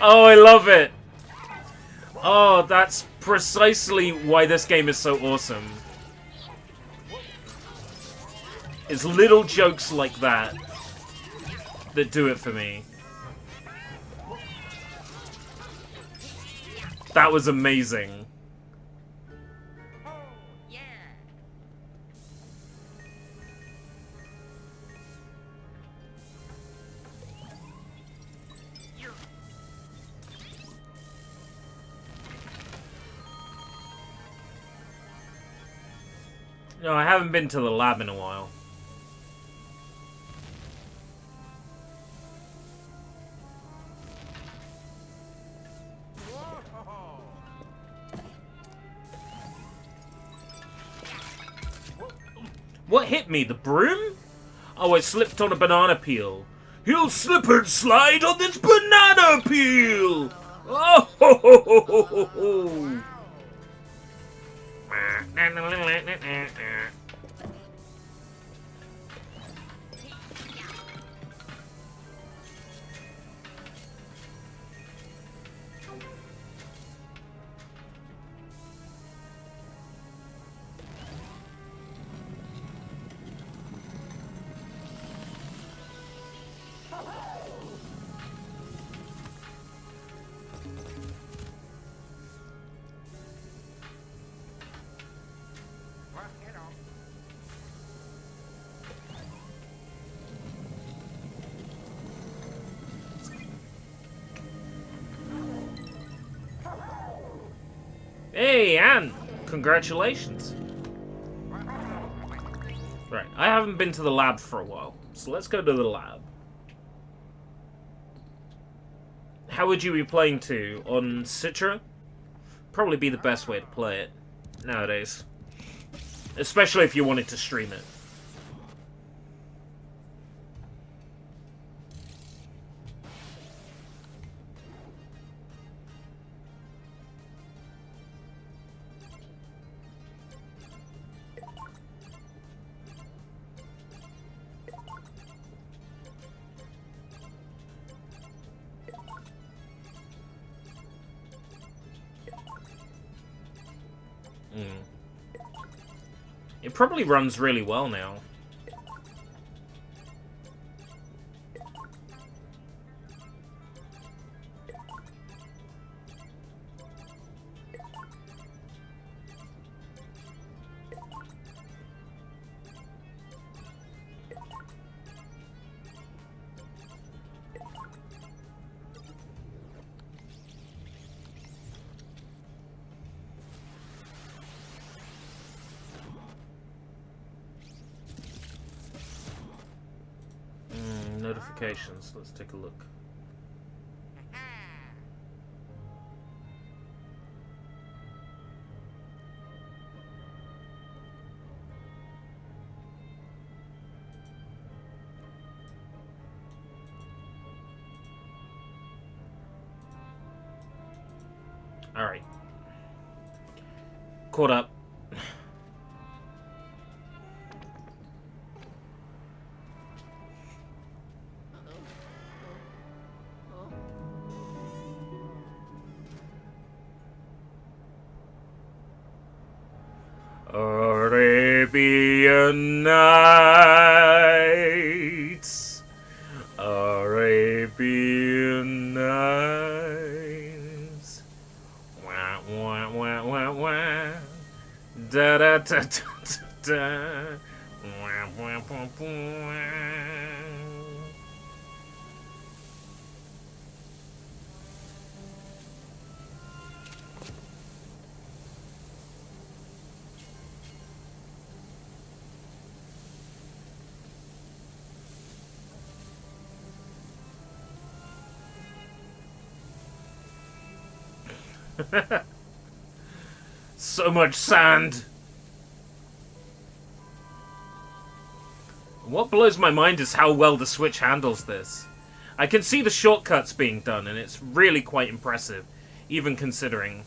I love it. Oh, that's precisely why this game is so awesome. It's little jokes like that that do it for me. That was amazing. No, I haven't been to the lab in a while. What hit me? The broom? Oh, I slipped on a banana peel. He'll slip and slide on this banana peel! Oh ho ho ho ho ho ho! Hey, Anne! Congratulations. Right, I haven't been to the lab for a while, so let's go to the lab. How would you be playing to? On Citra? Probably be the best way to play it nowadays. Especially if you wanted to stream it. It probably runs really well now. Notifications. Let's take a look. All right. Caught up. Arabian Nights, Arabian Nights. Wah wah wah wah wah. Da da da da da. Wah wah wah wah. So much sand. What blows my mind is how well the Switch handles this. I can see the shortcuts being done, and it's really quite impressive, even considering.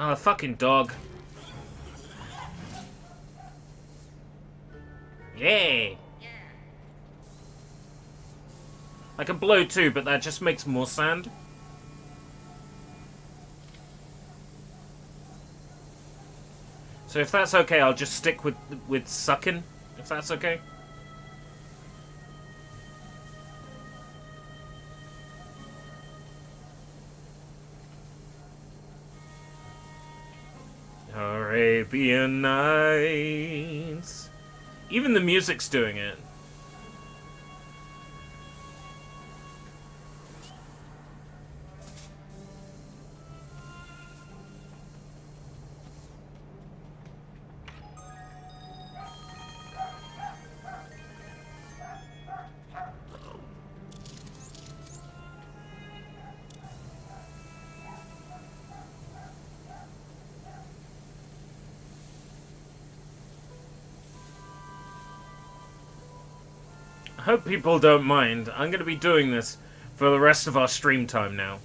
Oh, fucking dog. Yay! I can blow too, but that just makes more sand. So if that's okay, I'll just stick with sucking, if that's okay. Arabian Nights. Even the music's doing it. I hope people don't mind. I'm going to be doing this for the rest of our stream time now.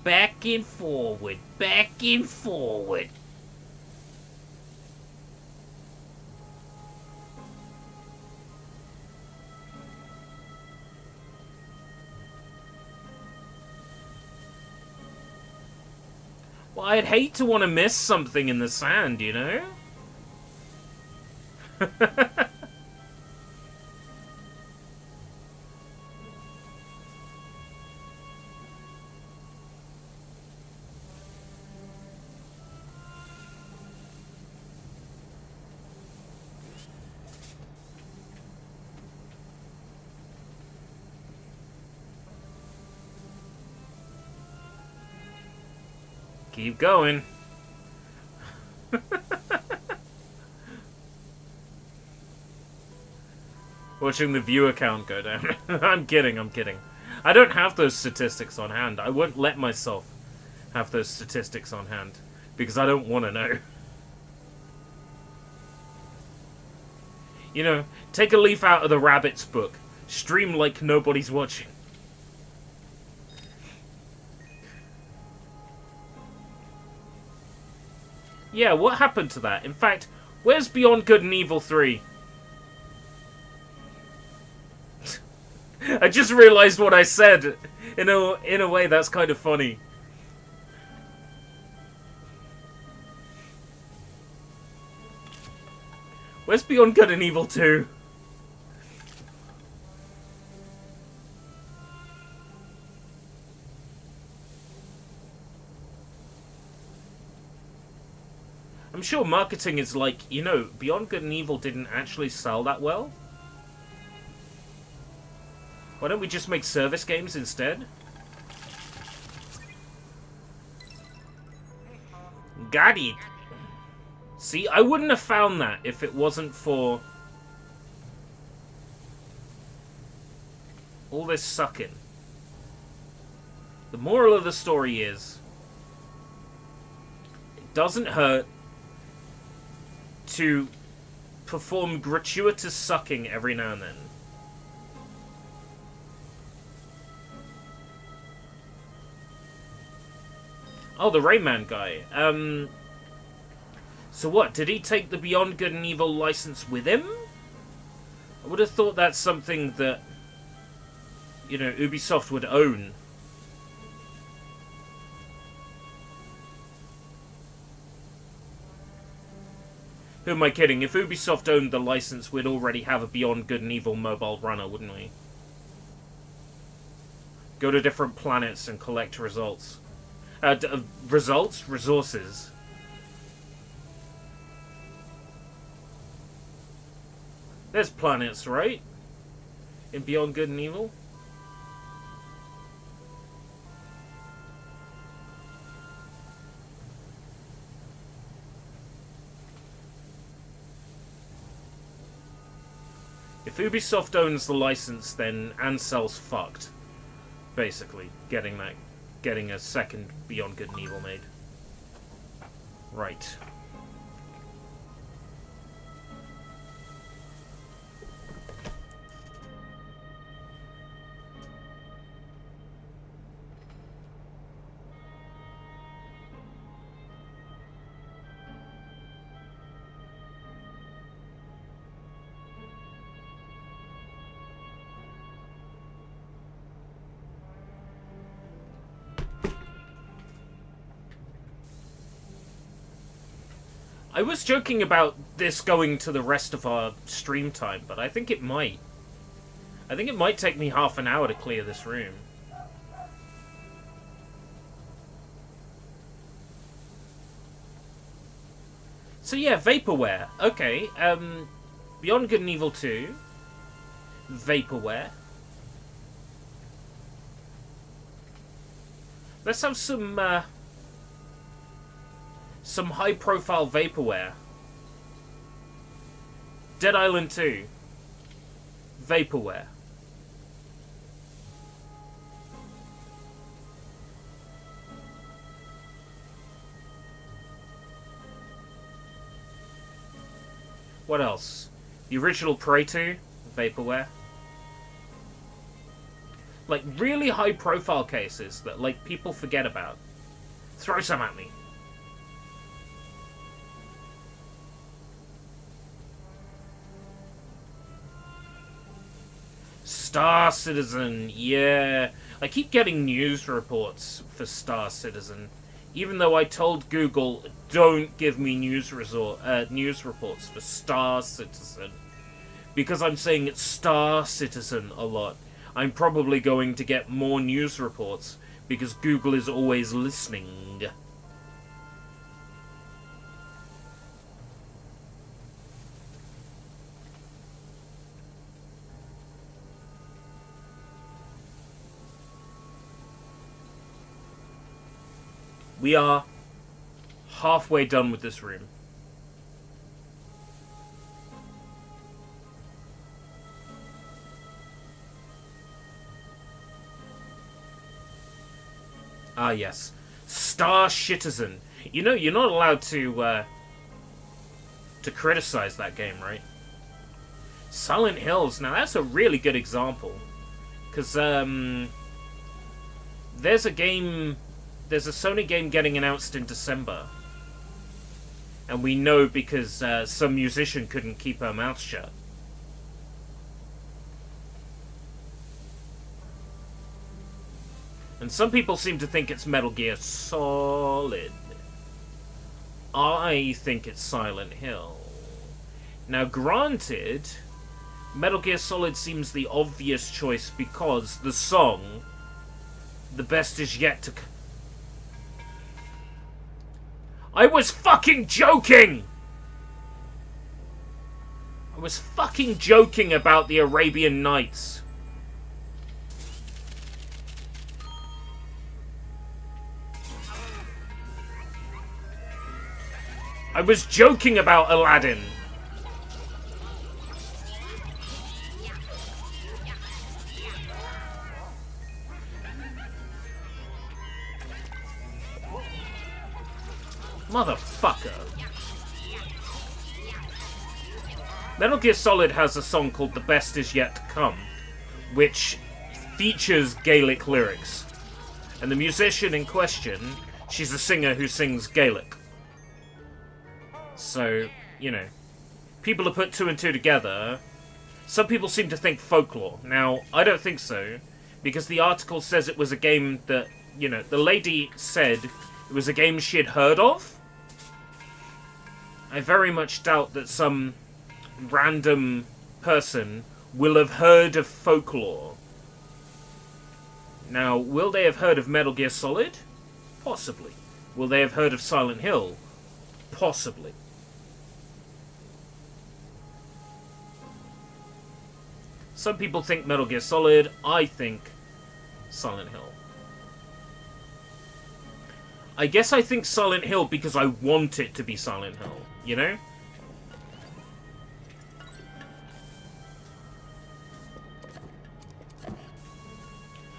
Back and forward, back and forward. Well, I'd hate to want to miss something in the sand, you know? Keep going. Watching the viewer count go down. I'm kidding, I'm kidding. I don't have those statistics on hand. I won't let myself have those statistics on hand. Because I don't want to know. You know, take a leaf out of the rabbit's book. Stream like nobody's watching. Yeah, what happened to that? In fact, where's Beyond Good and Evil 3? I just realized what I said. In a way, that's kind of funny. Where's Beyond Good and Evil 2? I'm sure marketing is like, you know, Beyond Good and Evil didn't actually sell that well. Why don't we just make service games instead? Got it! See, I wouldn't have found that if it wasn't for all this sucking. The moral of the story is, it doesn't hurt to perform gratuitous sucking every now and then. Oh, the Rayman guy. So what, did he take the Beyond Good and Evil license with him? I would have thought that's something that, you know, Ubisoft would own. Who am I kidding? If Ubisoft owned the license, we'd already have a Beyond Good and Evil mobile runner, wouldn't we? Go to different planets and collect results. Results? Resources. There's planets, right? In Beyond Good and Evil? If Ubisoft owns the license, then Ancel's fucked. Basically, getting a second Beyond Good and Evil made. Right. I was joking about this going to the rest of our stream time, but I think it might. I think it might take me half an hour to clear this room. So yeah, Vaporware. Okay, Beyond Good and Evil 2. Vaporware. Let's have some high-profile Vaporware. Dead Island 2. Vaporware. What else? The original Prey 2. Vaporware. Like, really high-profile cases that, like, people forget about. Throw some at me. Star Citizen, yeah. I keep getting news reports for Star Citizen, even though I told Google, don't give me news reports for Star Citizen. Because I'm saying it's Star Citizen a lot, I'm probably going to get more news reports, because Google is always listening. We are halfway done with this room. Ah, yes. Star Citizen. You know, you're not allowed to criticize that game, right? Silent Hills. Now, that's a really good example. Because, there's a game... There's a Sony game getting announced in December. And we know because some musician couldn't keep her mouth shut. And some people seem to think it's Metal Gear Solid. I think it's Silent Hill. Now, granted, Metal Gear Solid seems the obvious choice because the song, The Best Is Yet to Come. I was fucking joking! I was fucking joking about the Arabian Nights. I was joking about Aladdin. Motherfucker. Metal Gear Solid has a song called The Best Is Yet to Come, which features Gaelic lyrics. And the musician in question, she's a singer who sings Gaelic. So, you know, people have put two and two together. Some people seem to think folklore. Now, I don't think so, because the article says it was a game that, you know, the lady said it was a game she had heard of. I very much doubt that some random person will have heard of folklore. Now, will they have heard of Metal Gear Solid? Possibly. Will they have heard of Silent Hill? Possibly. Some people think Metal Gear Solid. I think Silent Hill. I guess I think Silent Hill because I want it to be Silent Hill, you know?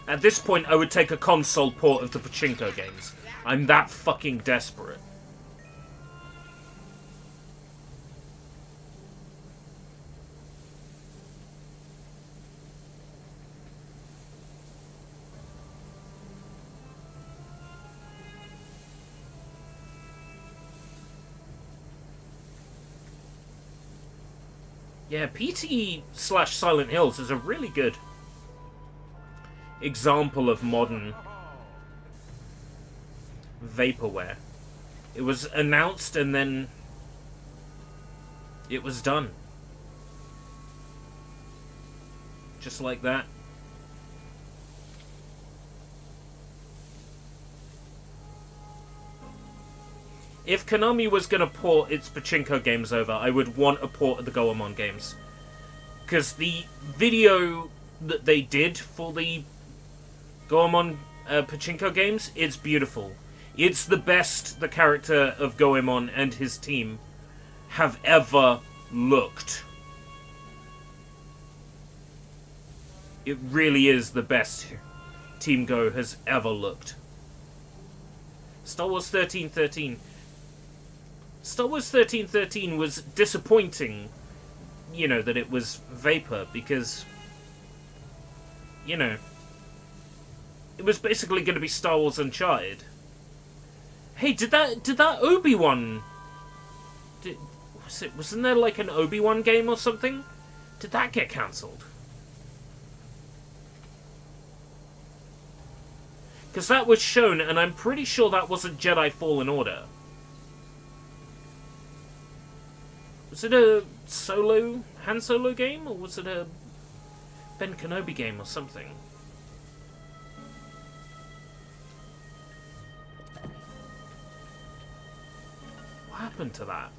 At this point, I would take a console port of the Pachinko games. I'm that fucking desperate. Yeah, PT/Silent Hills is a really good example of modern vaporware. It was announced and then it was done. Just like that. If Konami was going to port its Pachinko games over, I would want a port of the Goemon games. Because the video that they did for the Goemon Pachinko games, it's beautiful. It's the best the character of Goemon and his team have ever looked. It really is the best Team Go has ever looked. Star Wars 1313. Star Wars 1313 was disappointing, you know, that it was Vapor, because, you know, it was basically going to be Star Wars Uncharted. Hey, did that Obi-Wan... Wasn't there like an Obi-Wan game or something? Did that get cancelled? Because that was shown, and I'm pretty sure that wasn't Jedi Fallen Order. Was it a Han Solo game, or was it a Ben Kenobi game or something? What happened to that?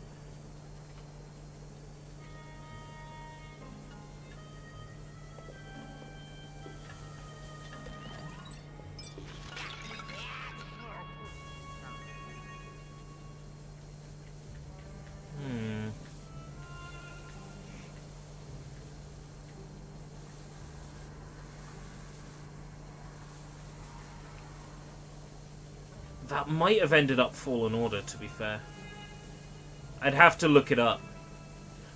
That might have ended up Fallen Order, to be fair. I'd have to look it up.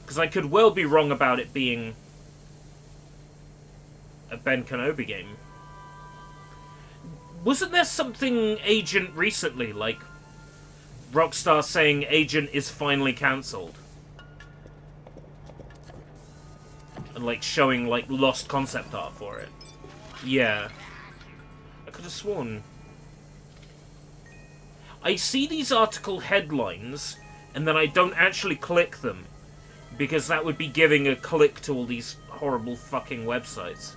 Because I could well be wrong about it being a Ben Kenobi game. Wasn't there something Agent recently, like Rockstar saying Agent is finally cancelled? And like showing like lost concept art for it. Yeah. I could have sworn. I see these article headlines, and then I don't actually click them, because that would be giving a click to all these horrible fucking websites.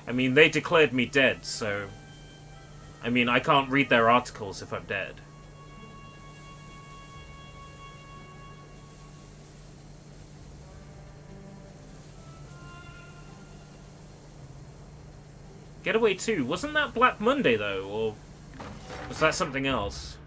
I mean, they declared me dead, so... I mean, I can't read their articles if I'm dead. Getaway 2, wasn't that Black Monday though, or was that something else?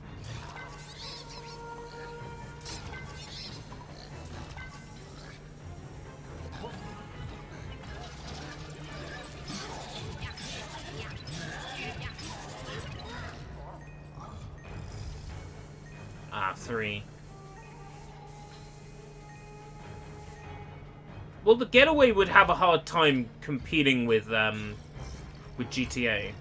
Ah, 3. Well, the Getaway would have a hard time competing with GTA.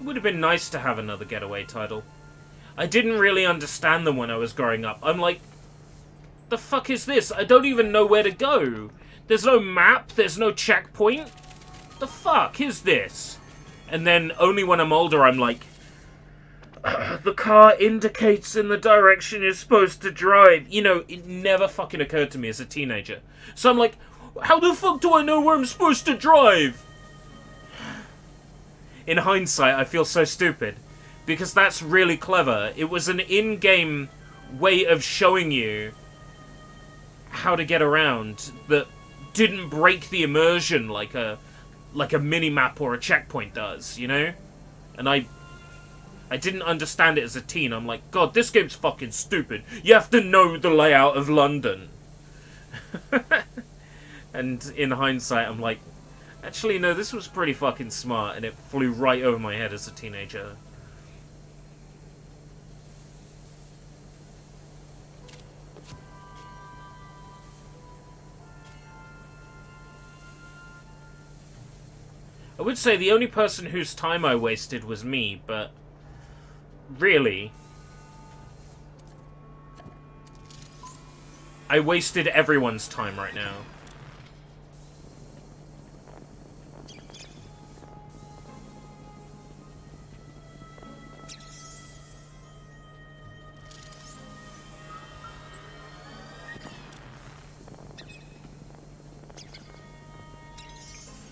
would have been nice to have another Getaway title. I didn't really understand them when I was growing up. I'm like, the fuck is this? I don't even know where to go. There's no map, there's no checkpoint. The fuck is this? And then only when I'm older I'm like, the car indicates in the direction you're supposed to drive. You know, it never fucking occurred to me as a teenager. So I'm like, how the fuck do I know where I'm supposed to drive? In hindsight, I feel so stupid. Because that's really clever. It was an in-game way of showing you how to get around that didn't break the immersion like a mini-map or a checkpoint does, you know? And I didn't understand it as a teen. I'm like, God, this game's fucking stupid. You have to know the layout of London. And in hindsight, I'm like, actually, no, this was pretty fucking smart, and it flew right over my head as a teenager. I would say the only person whose time I wasted was me, but really, I wasted everyone's time right now.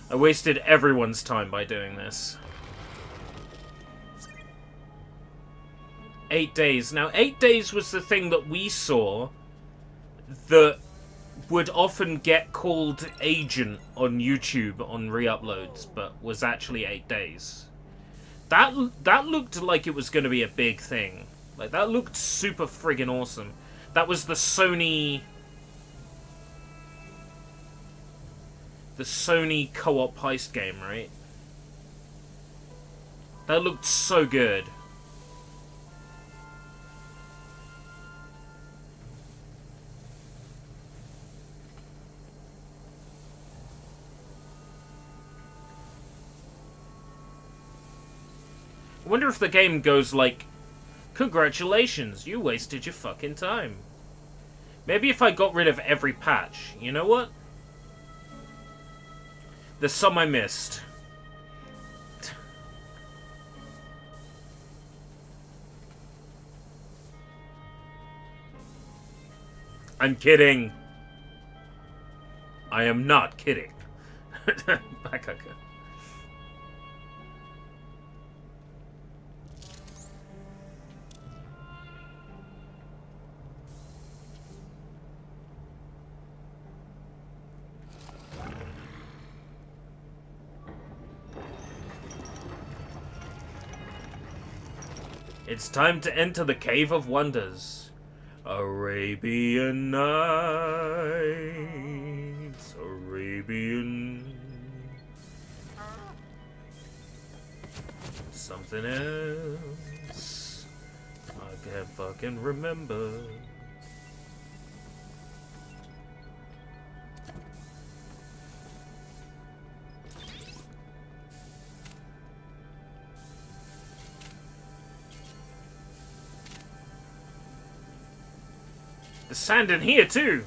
I wasted everyone's time by doing this. 8 days. Now, 8 days was the thing that we saw that would often get called Agent on YouTube on re-uploads, but was actually 8 days. That looked like it was going to be a big thing. Like, that looked super friggin' awesome. That was the Sony co-op heist game, right? That looked so good. I wonder if the game goes like, congratulations, you wasted your fucking time. Maybe if I got rid of every patch, you know what? There's some I missed. I'm kidding. I am not kidding. Back. It's time to enter the Cave of Wonders. Arabian Nights. Arabian... something else. I can't fucking remember. There's sand in here, too.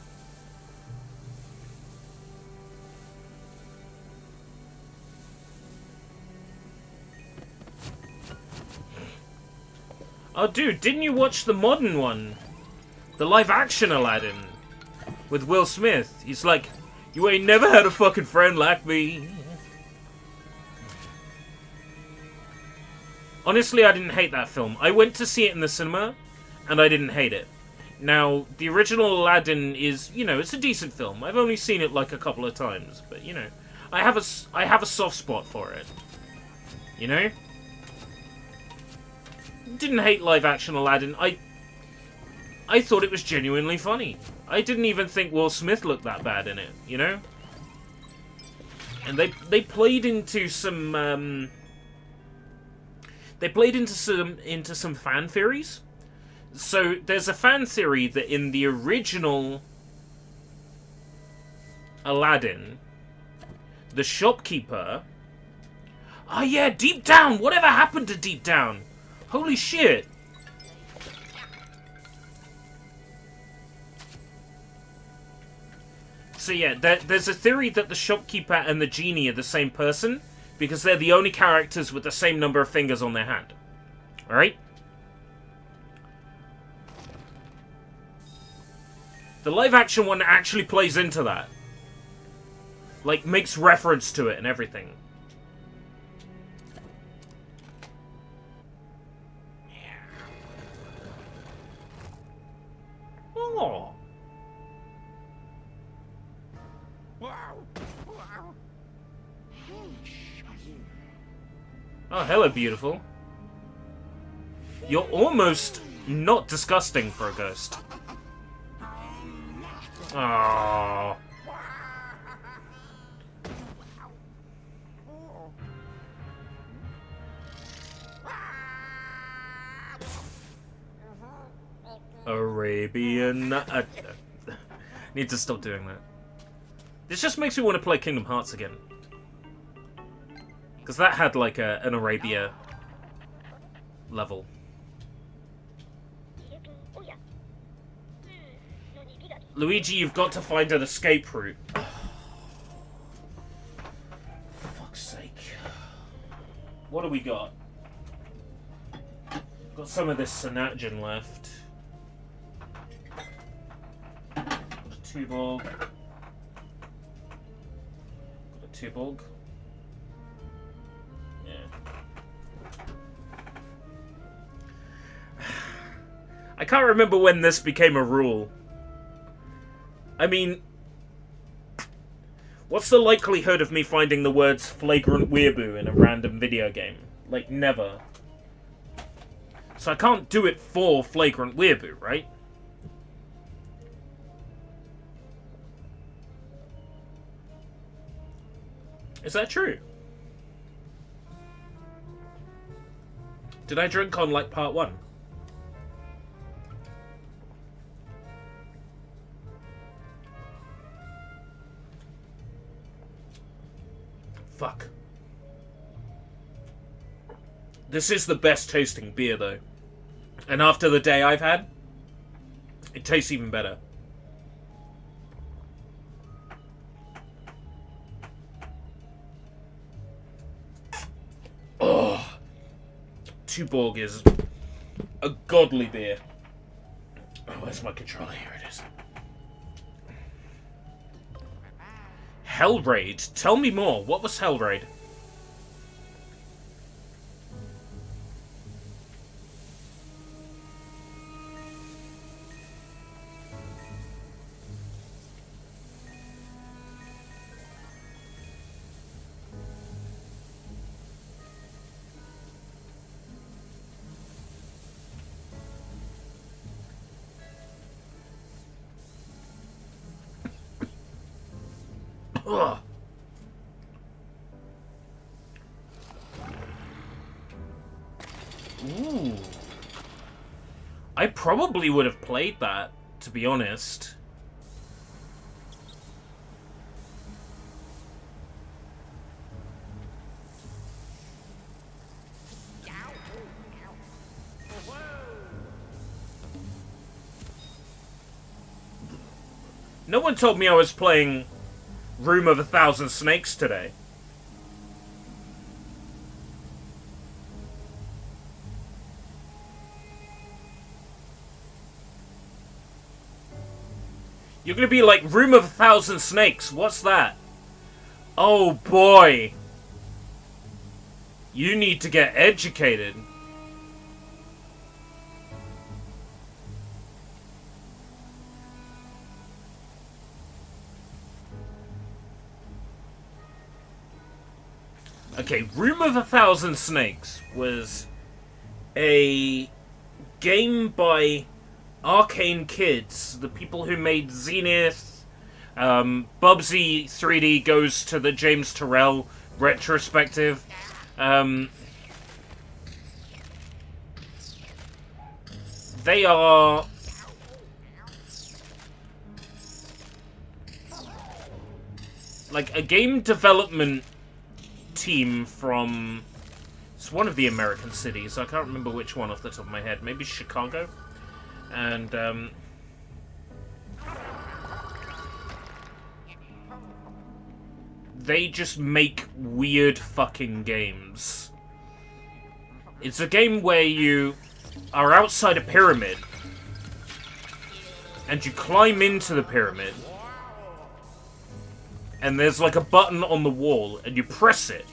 Oh, dude, didn't you watch the modern one? The live-action Aladdin. With Will Smith. He's like, you ain't never had a fucking friend like me. Honestly, I didn't hate that film. I went to see it in the cinema, and I didn't hate it. Now, the original Aladdin is, you know, it's a decent film. I've only seen it like a couple of times, but, you know, I have a soft spot for it. You know? Didn't hate live-action Aladdin. I thought it was genuinely funny. I didn't even think Will Smith looked that bad in it, you know? And they played into some some fan theories. So there's a fan theory that in the original Aladdin, the shopkeeper Ah, yeah, Deep Down! Whatever happened to Deep Down? Holy shit! So yeah, there's a theory that the shopkeeper and the genie are the same person, because they're the only characters with the same number of fingers on their hand. Alright? The live-action one actually plays into that. Like, makes reference to it and everything. Oh. Oh, hello, beautiful. You're almost not disgusting for a ghost. Oh. Arabian. Need to stop doing that. This just makes me want to play Kingdom Hearts again. Because that had like an Arabia level. Luigi, you've got to find an escape route. For fuck's sake. What do we got? Got some of this Synapgen left. Got a Tuborg. Got a Tuborg. I can't remember when this became a rule. I mean, what's the likelihood of me finding the words FlagrantWeeaboo in a random video game? Like, never. So I can't do it for FlagrantWeeaboo, right? Is that true? Did I drink on, like, part 1? Fuck. This is the best tasting beer, though. And after the day I've had, it tastes even better. Oh, Tuborg is a godly beer. Oh, where's my controller? Here it is. Hellraid? Tell me more. What was Hellraid? Ugh. Ooh. I probably would have played that, to be honest. No one told me I was playing Room of 1,000 Snakes today. You're gonna be like, Room of 1,000 Snakes, what's that? Oh boy. You need to get educated. Okay, Room of 1,000 Snakes was a game by Arcane Kids, the people who made Zenith. Bubsy 3D goes to the James Turrell retrospective. They are like a game development team from... It's one of the American cities. I can't remember which one off the top of my head. Maybe Chicago? And, they just make weird fucking games. It's a game where you are outside a pyramid, and you climb into the pyramid, and there's like a button on the wall, and you press it,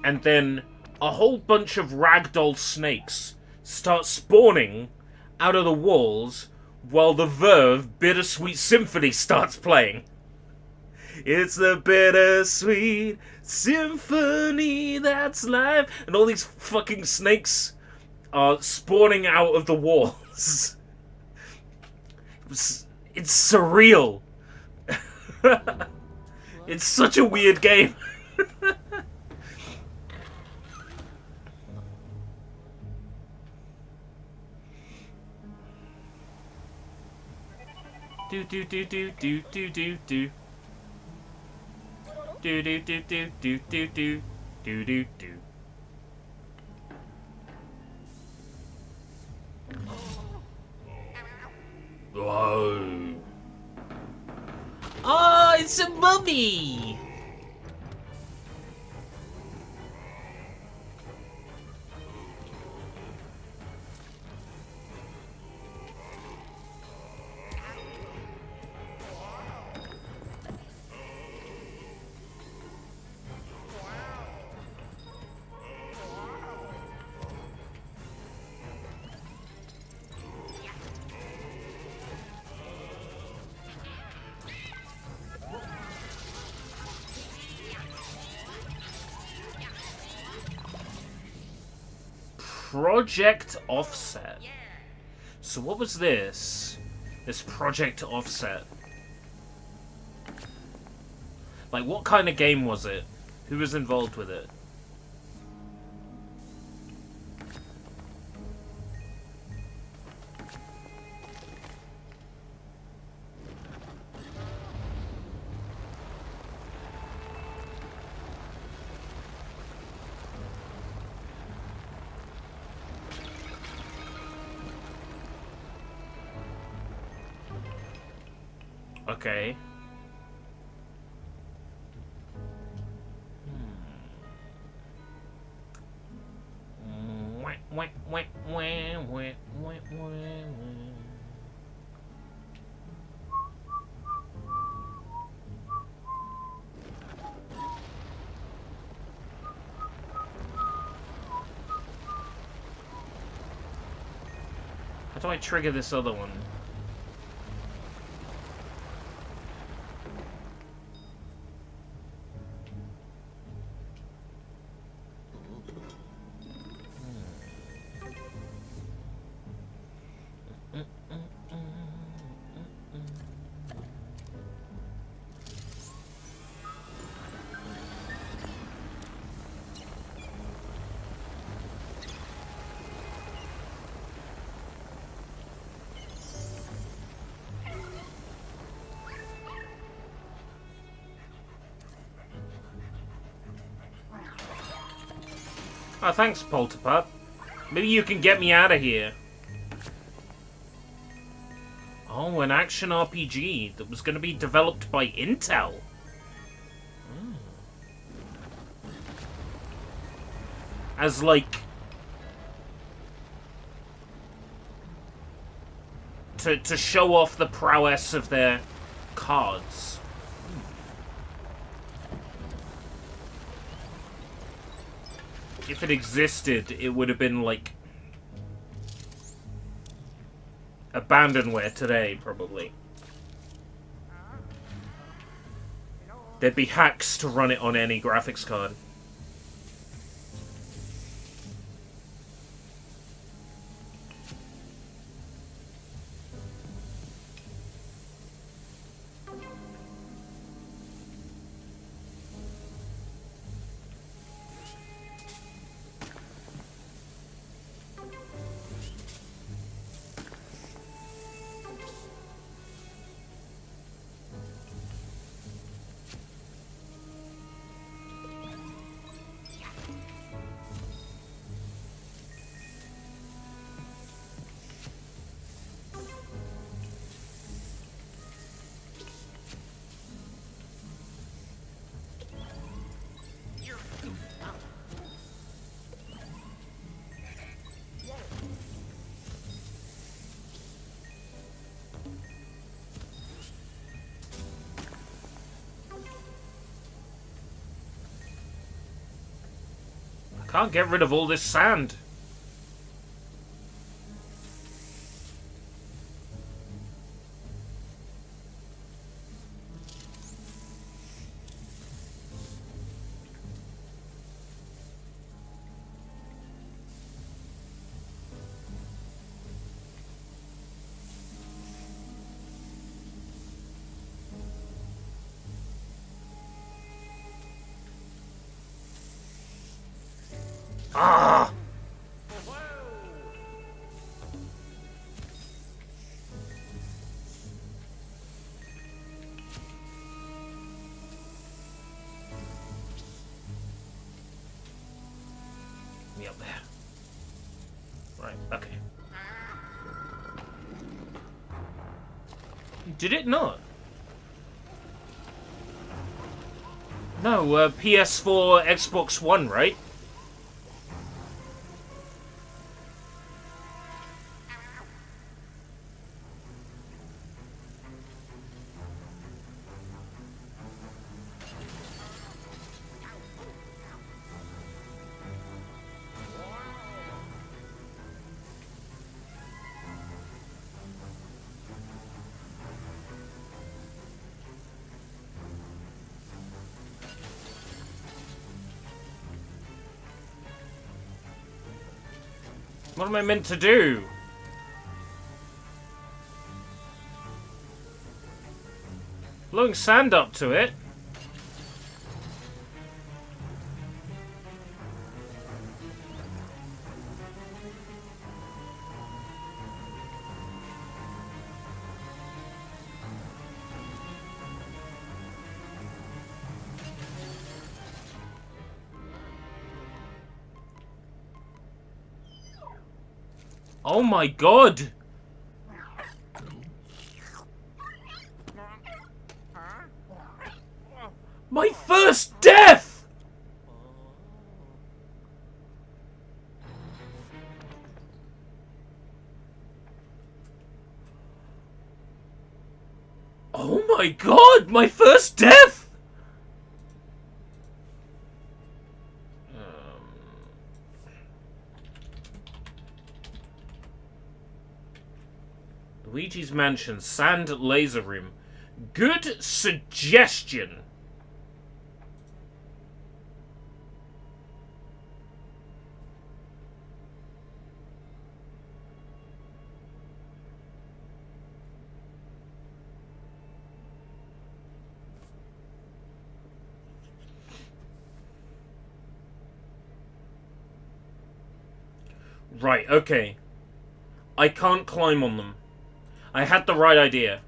and then a whole bunch of ragdoll snakes start spawning out of the walls while the Verve Bittersweet Symphony starts playing. It's the bittersweet symphony that's life. And all these fucking snakes are spawning out of the walls. It's surreal. It's such a weird game. Do do do do do do do do. Do do do do do do do do do do. Whoa! Oh, it's a mummy! Project Offset. So what was this? This Project Offset. Like, what kind of game was it? Who was involved with it? Okay. How do I trigger this other one? Oh, thanks, Polterpup. Maybe you can get me out of here. Oh, an action RPG that was going to be developed by Intel. As, like... To show off the prowess of their cards. If it existed, it would have been, like, abandonware today, probably. There'd be hacks to run it on any graphics card. Can't get rid of all this sand. Ah! Me up there. Right, okay. Did it not? No, PS4, Xbox One, right? What am I meant to do? Blowing sand up to it? Oh my god! My first death! Oh my god! My first death! Luigi's Mansion, Sand Laser Room. Good suggestion. Right, okay. I can't climb on them. I had the right idea.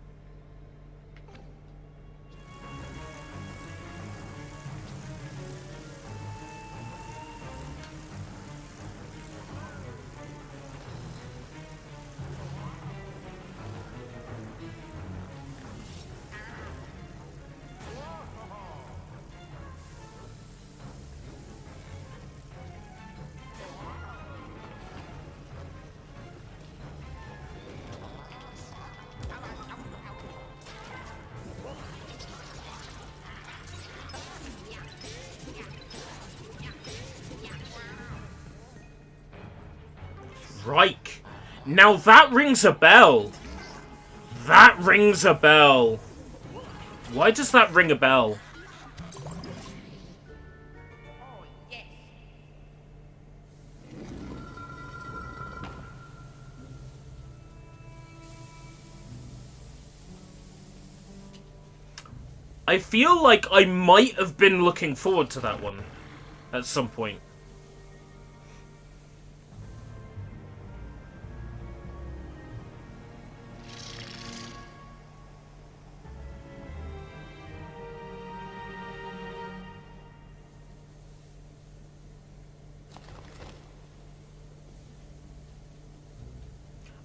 Right. Now that rings a bell. That rings a bell. Why does that ring a bell? I feel like I might have been looking forward to that one at some point.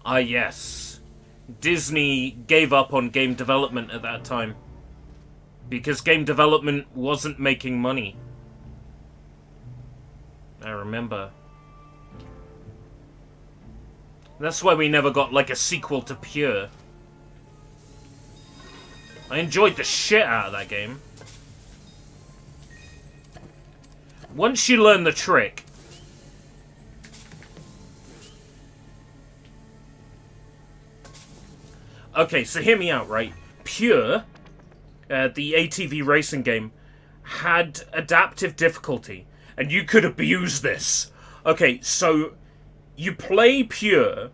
Ah, yes. Disney gave up on game development at that time. Because game development wasn't making money. I remember. That's why we never got, like, a sequel to Pure. I enjoyed the shit out of that game. Once you learn the trick, Okay, so hear me out, right? Pure, the ATV racing game, had adaptive difficulty, and you could abuse this. Okay, so you play Pure,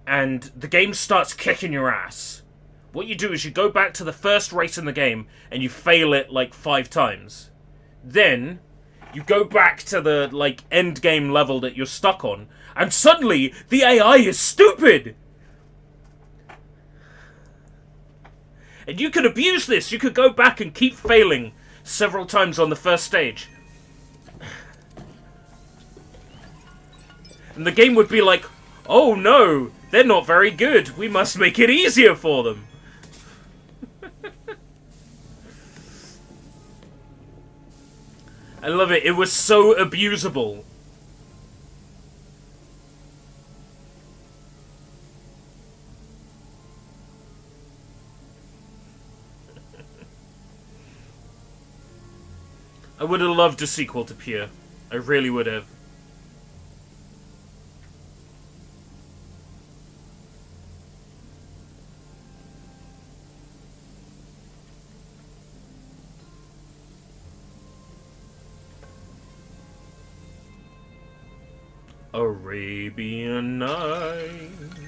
and the game starts kicking your ass. What you do is you go back to the first race in the game, and you fail it like 5 times. Then, you go back to the, like, end game level that you're stuck on, and suddenly, the AI is stupid! And you could abuse this. You could go back and keep failing several times on the first stage. And the game would be like, oh no, they're not very good. We must make it easier for them. I love it. It was so abusable. I would have loved a sequel to Pure. I really would have. Arabian Nights.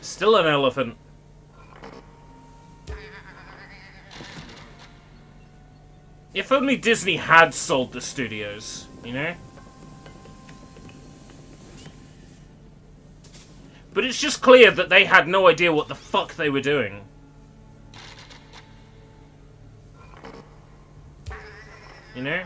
Still an elephant. If only Disney had sold the studios, you know? But it's just clear that they had no idea what the fuck they were doing. You know?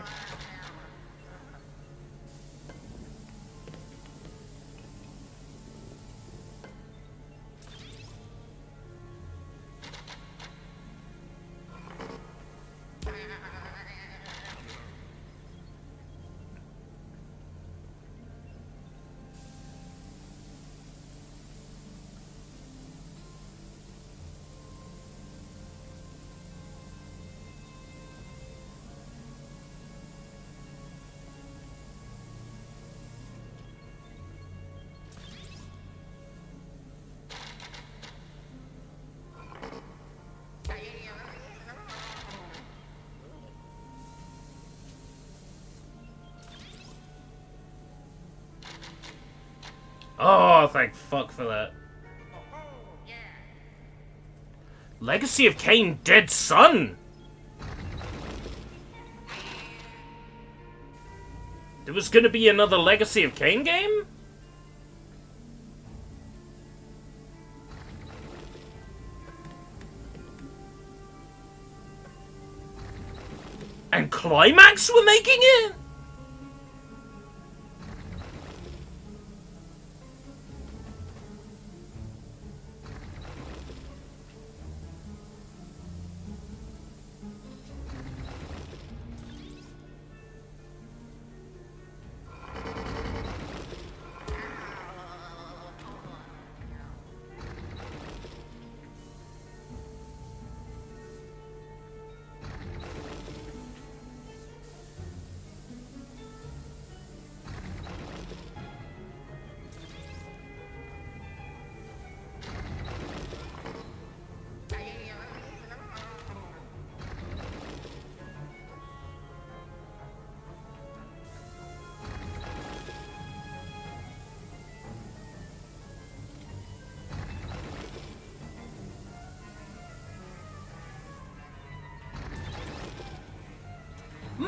Oh, thank fuck for that. Legacy of Kain Dead Son? There was gonna be another Legacy of Kain game? And Climax were making it?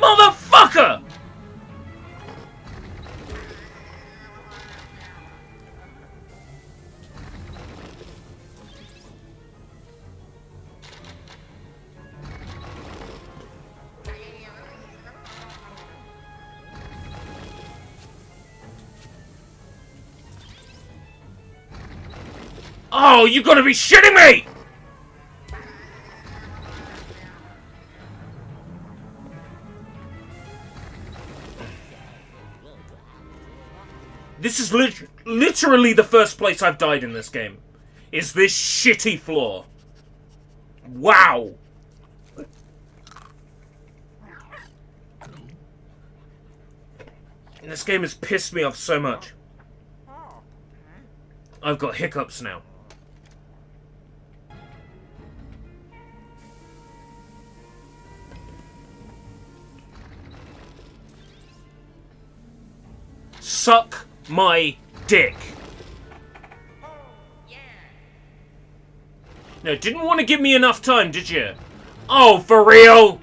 Motherfucker! Oh, you gotta be shitting me! This is literally the first place I've died in this game. Is this shitty floor. Wow! This game has pissed me off so much. I've got hiccups now. Suck my dick. No, didn't want to give me enough time, did you? Oh, for real?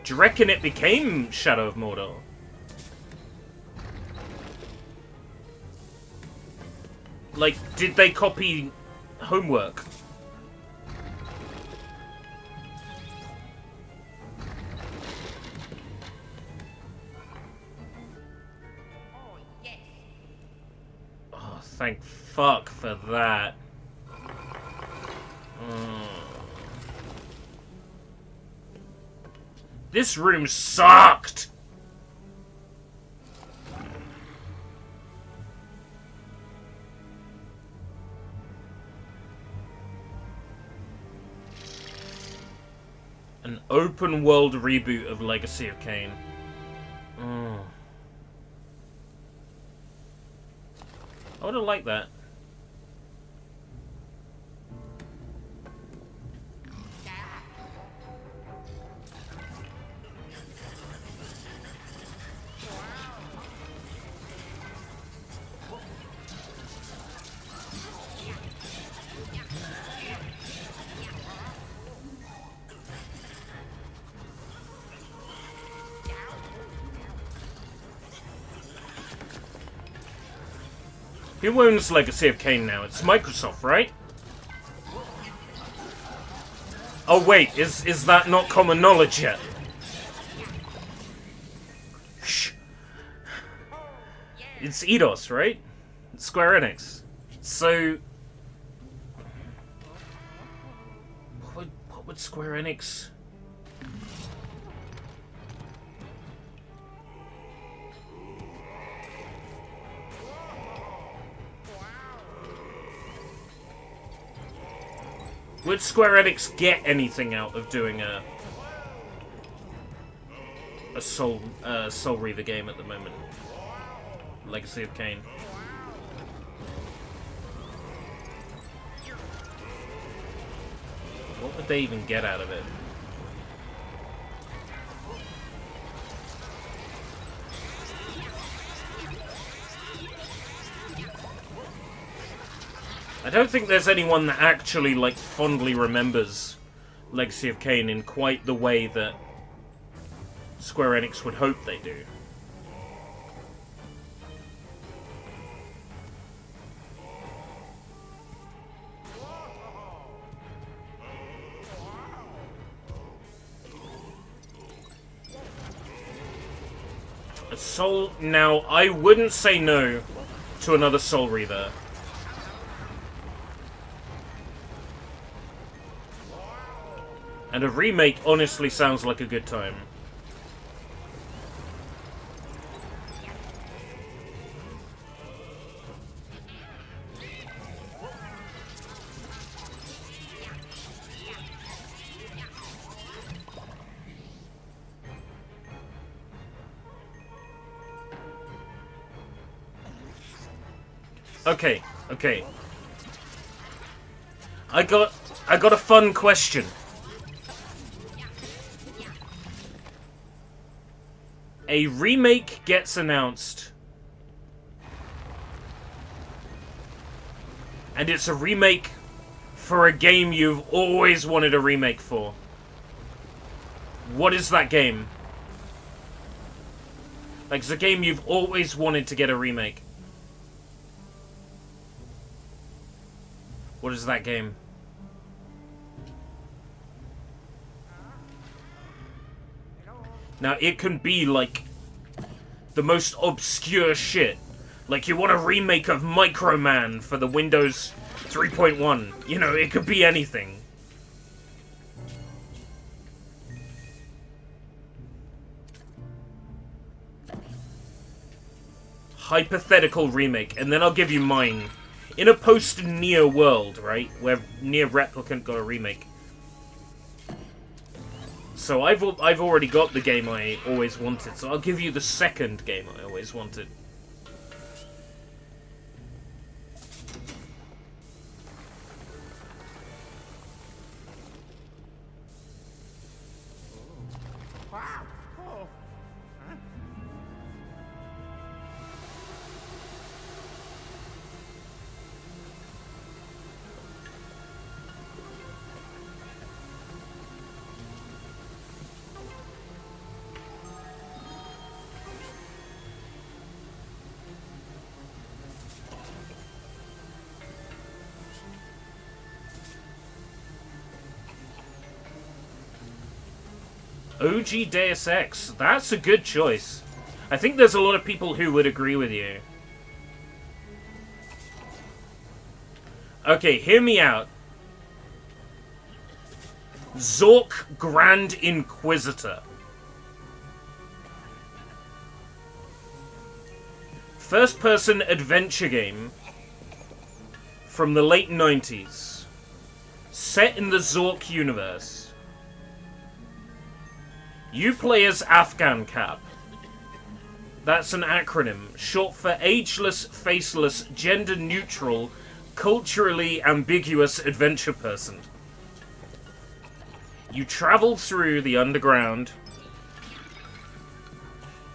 Do you reckon it became Shadow of Mordor? Like, did they copy Homework? Oh, thank fuck for that. This room sucked! An open world reboot of Legacy of Kain. I would have liked that. Who owns Legacy of Kain now? It's Microsoft, right? Oh wait, is that not common knowledge yet? Shh. It's Eidos, right? It's Square Enix. So what would Square Enix? Would Square Enix get anything out of doing a Soul Reaver game at the moment? Legacy of Kain. What would they even get out of it? I don't think there's anyone that actually, like, fondly remembers Legacy of Kain in quite the way that Square Enix would hope they do. A Soul... Now, I wouldn't say no to another Soul Reaver. And a remake honestly sounds like a good time. Okay, okay. I got a fun question. A remake gets announced. And it's a remake for a game you've always wanted a remake for. What is that game? Like, it's a game you've always wanted to get a remake. What is that game? Now, it can be, like, the most obscure shit. Like, you want a remake of Micro Man for the Windows 3.1. You know, it could be anything. Hypothetical remake, and then I'll give you mine. In a post-Nier world, right, where Nier Replicant got a remake. So I've already got the game I always wanted, so I'll give you the second game I always wanted. Wow. Oh. Huh? OG Deus Ex. That's a good choice. I think there's a lot of people who would agree with you. Okay, hear me out. Zork Grand Inquisitor. First-person adventure game from the late 90s. Set in the Zork universe. You play as Afghan Cap. That's an acronym, short for Ageless, Faceless, Gender-Neutral, Culturally Ambiguous Adventure Person. You travel through the underground,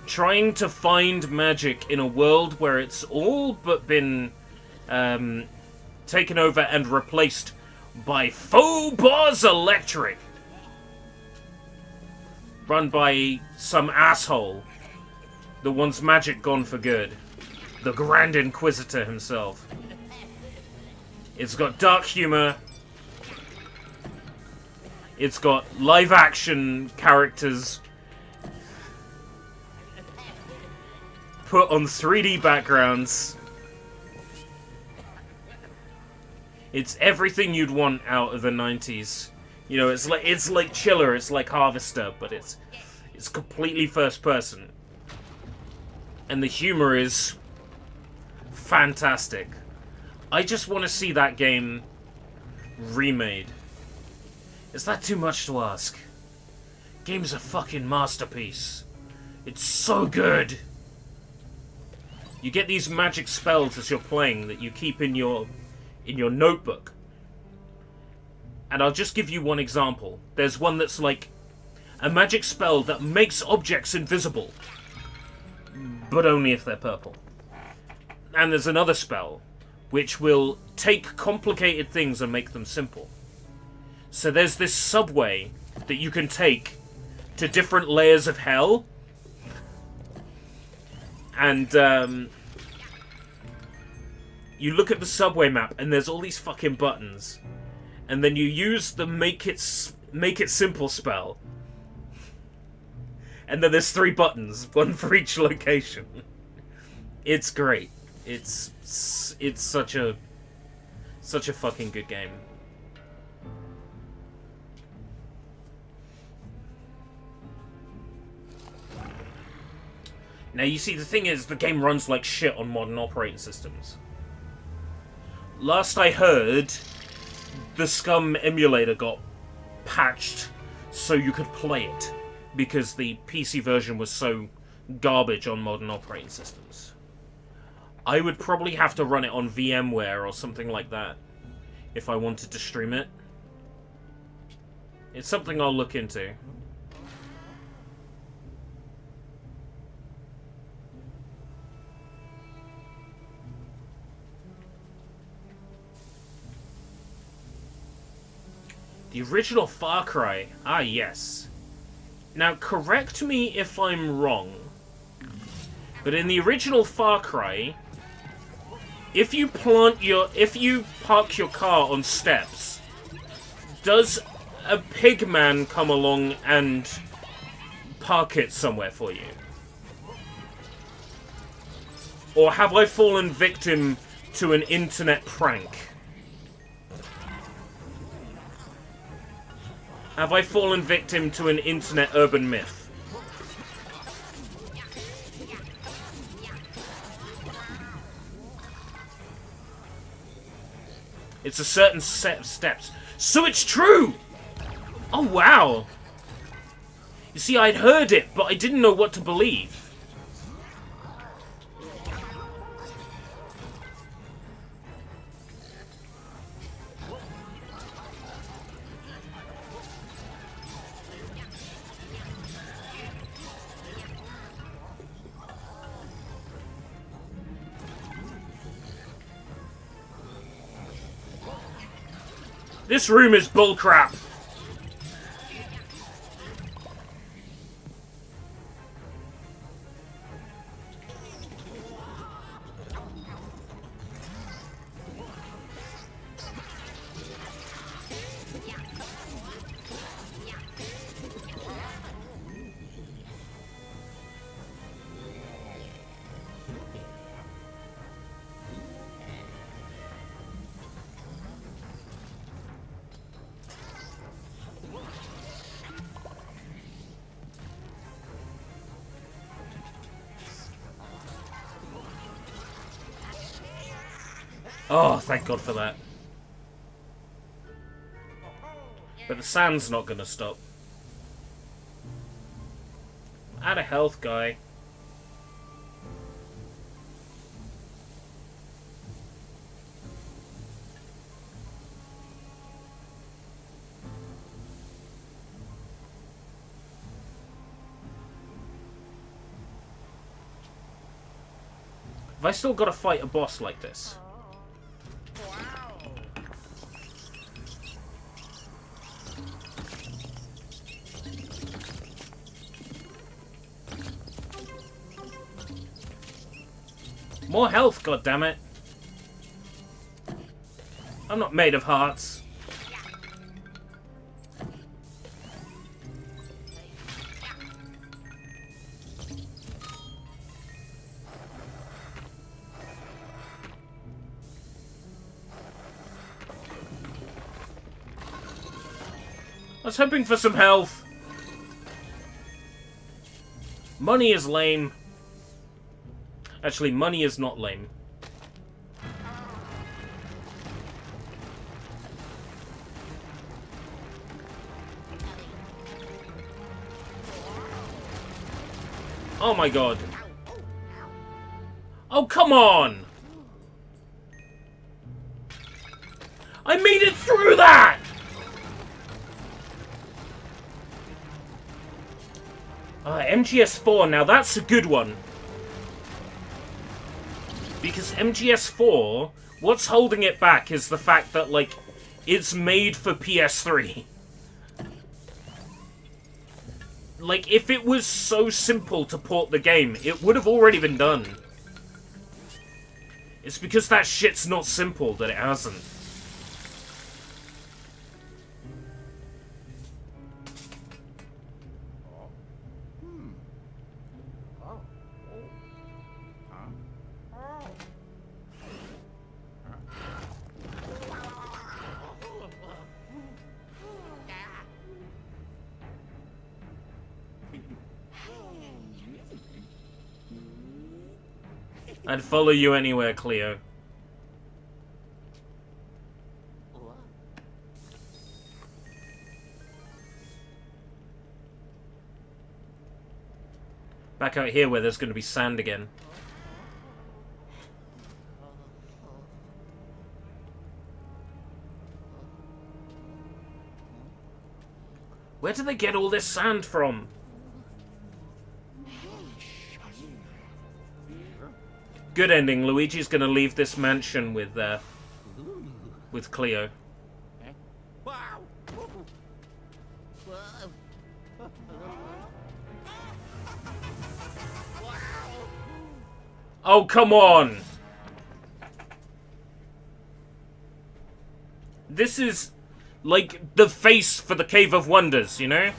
trying to find magic in a world where it's all but been taken over and replaced by Phobos Electric. Run by some asshole that wants magic gone for good. The Grand Inquisitor himself. It's got dark humor. It's got live action characters put on 3D backgrounds. It's everything you'd want out of the 90s. You know, it's like Chiller, it's like Harvester, but it's completely first person. And the humor is fantastic. I just want to see that game remade. Is that too much to ask? Game's a fucking masterpiece. It's so good. You get these magic spells as you're playing that you keep in your notebook. And I'll just give you one example. There's one that's like a magic spell that makes objects invisible, but only if they're purple. And there's another spell which will take complicated things and make them simple. So there's this subway that you can take to different layers of hell. And you look at the subway map and there's all these fucking buttons. And then you use the make it simple spell. And then there's 3 buttons, one for each location. It's great. It's such a fucking good game. Now you see, the thing is, the game runs like shit on modern operating systems. Last I heard, the Scum emulator got patched so you could play it, because the PC version was so garbage on modern operating systems. I would probably have to run it on VMware or something like that if I wanted to stream it. It's something I'll look into. The original Far Cry. Ah, yes. Now, correct me if I'm wrong, but in the original Far Cry, if you park your car on steps, does a pig man come along and park it somewhere for you? Or have I fallen victim to an internet prank? Have I fallen victim to an internet urban myth? It's a certain set of steps. So it's true! Oh, wow! You see, I'd heard it, but I didn't know what to believe. This room is bullcrap. Oh, thank God for that. But the sand's not gonna stop. Out of health, guy. Have I still got to fight a boss like this? More health, goddammit. I'm not made of hearts. I was hoping for some health. Money is lame. Actually, money is not lame. Oh my God. Oh, come on! I made it through that! MGS4, now that's a good one. Because MGS4, what's holding it back is the fact that, like, it's made for PS3. Like, if it was so simple to port the game, it would have already been done. It's because that shit's not simple that it hasn't. I'd follow you anywhere, Cleo. Back out here where there's going to be sand again. Where do they get all this sand from? Good ending. Luigi's gonna leave this mansion with Cleo. Wow. Oh, come on! This is like the face for the Cave of Wonders, you know?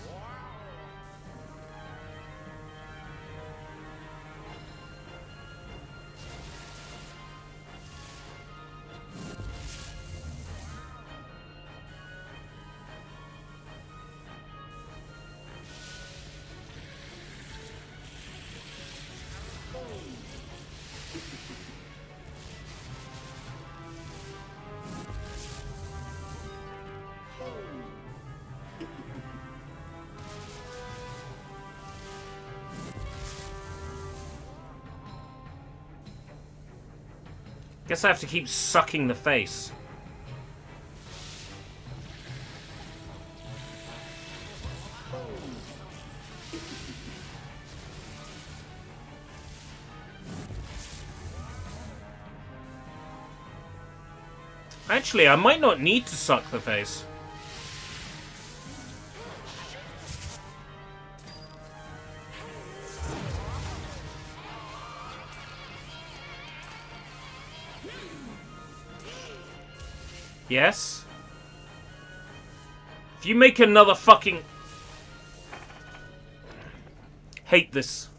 Guess I have to keep sucking the face. Actually, I might not need to suck the face. Yes? If you make another fucking... Hate this.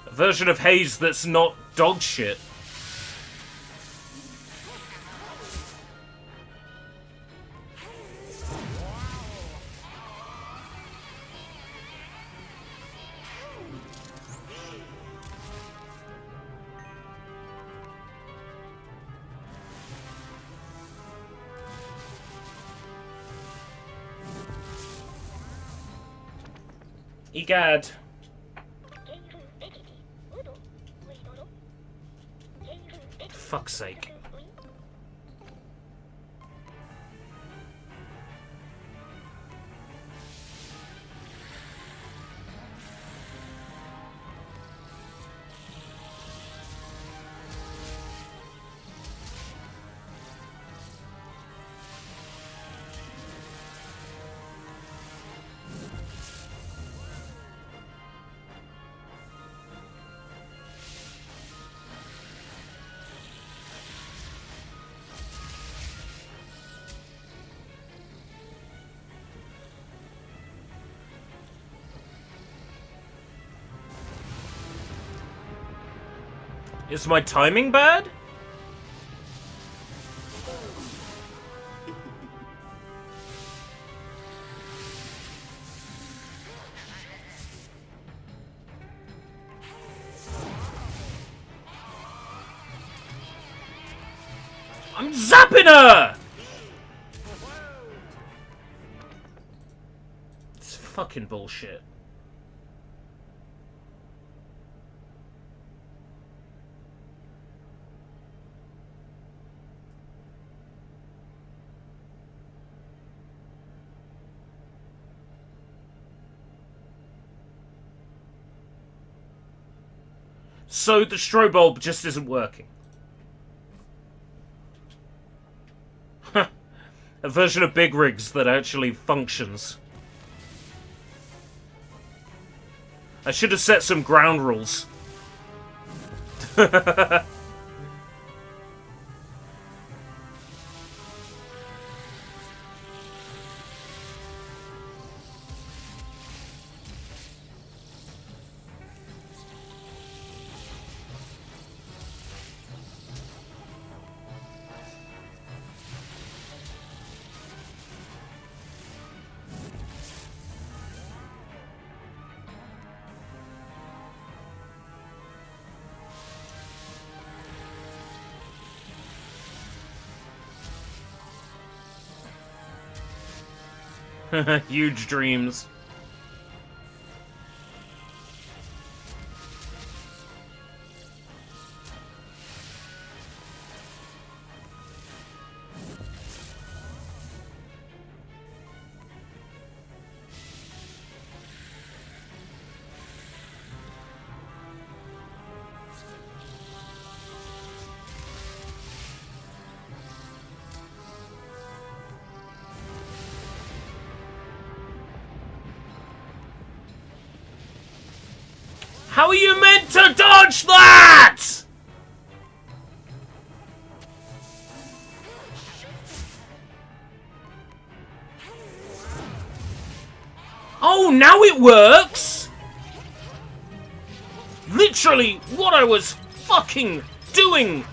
A version of Haze that's not dog shit. Egad. Fuck's sake. Is my timing bad? I'm zapping her! It's fucking bullshit. So the strobe bulb just isn't working. A version of Big Rigs that actually functions. I should have set some ground rules. Huge dreams. How are you meant to dodge that?! Oh, now it works! Literally, what I was fucking doing!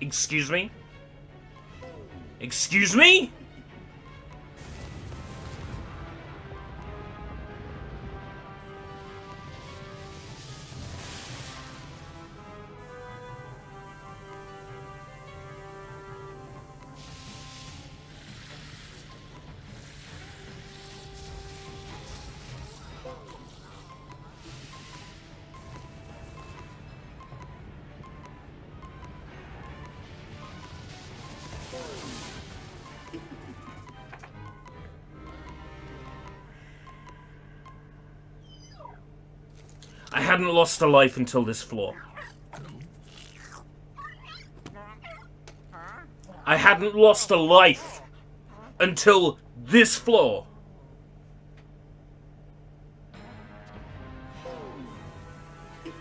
Excuse me? Excuse me? I hadn't lost a life until this floor. I hadn't lost a life until this floor.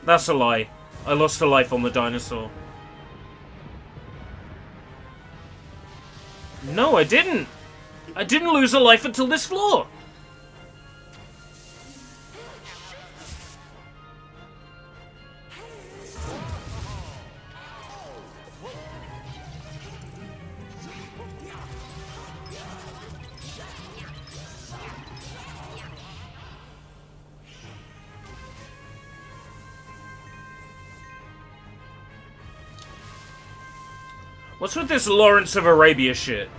That's a lie. I lost a life on the dinosaur. No, I didn't. I didn't lose a life until this floor. What's with this Lawrence of Arabia shit?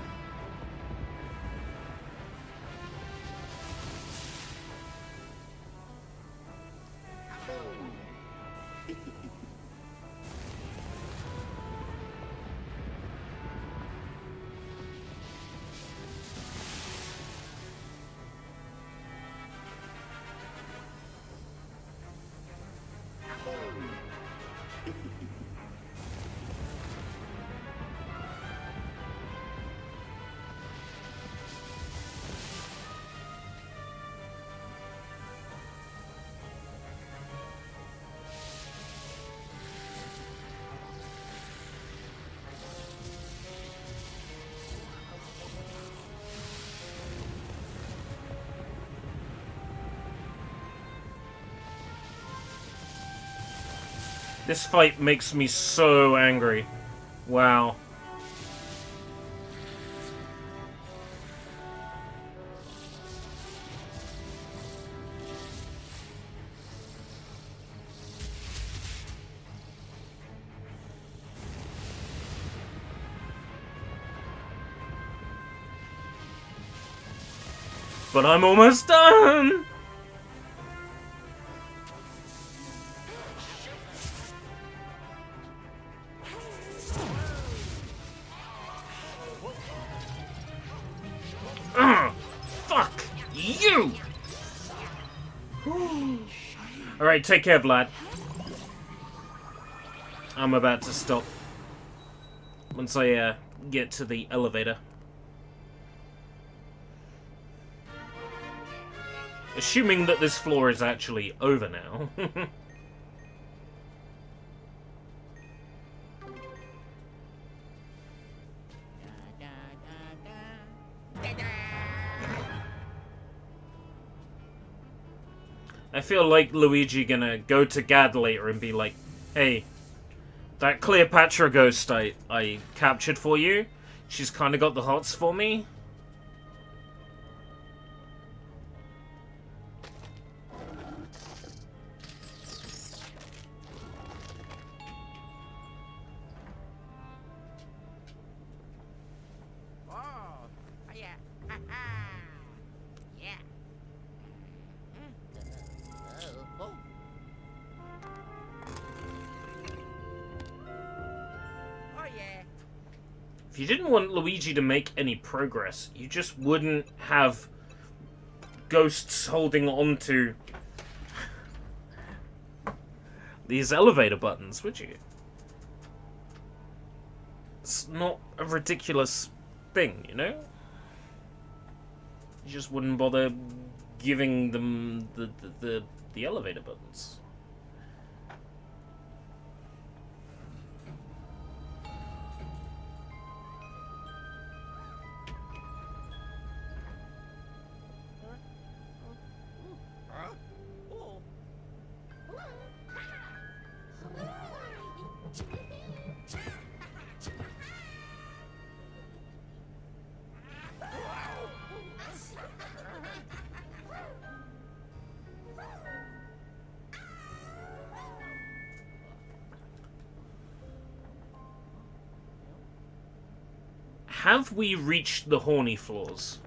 This fight makes me so angry. Wow. But I'm almost done! Fuck you! Alright, take care, Vlad. I'm about to stop. Once I get to the elevator. Assuming that this floor is actually over now. I feel like Luigi gonna go to Gad later and be like, hey, that Cleopatra ghost I captured for you, she's kinda got the hots for me. If you didn't want Luigi to make any progress, you just wouldn't have ghosts holding on to these elevator buttons, would you? It's not a ridiculous thing, you know? You just wouldn't bother giving them the elevator buttons. Have we reached the horny floors?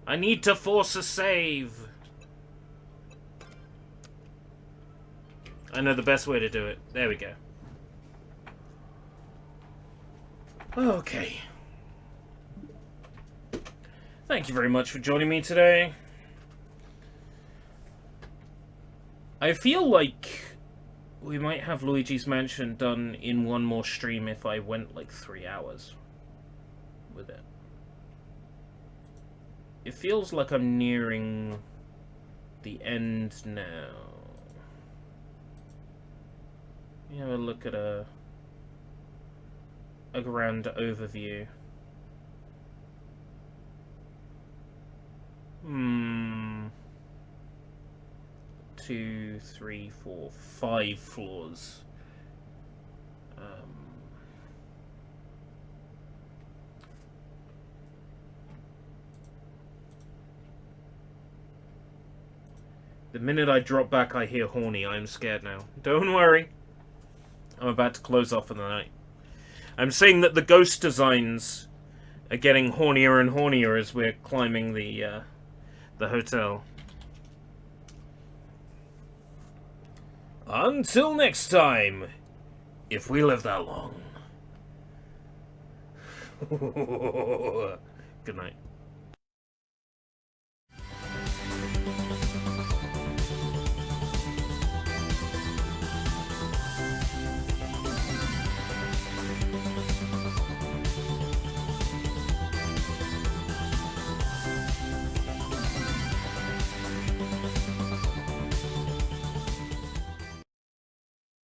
I need to force a save. I know the best way to do it. There we go. Okay. Thank you very much for joining me today. I feel like we might have Luigi's Mansion done in one more stream if I went like 3 hours with it. It feels like I'm nearing the end now. Let me have a look at a grand overview. 2, 3, 4, 5 floors. The minute I drop back, I hear horny. I'm scared now. Don't worry. I'm about to close off for the night. I'm saying that the ghost designs are getting hornier and hornier as we're climbing the hotel. Until next time, if we live that long. Good night.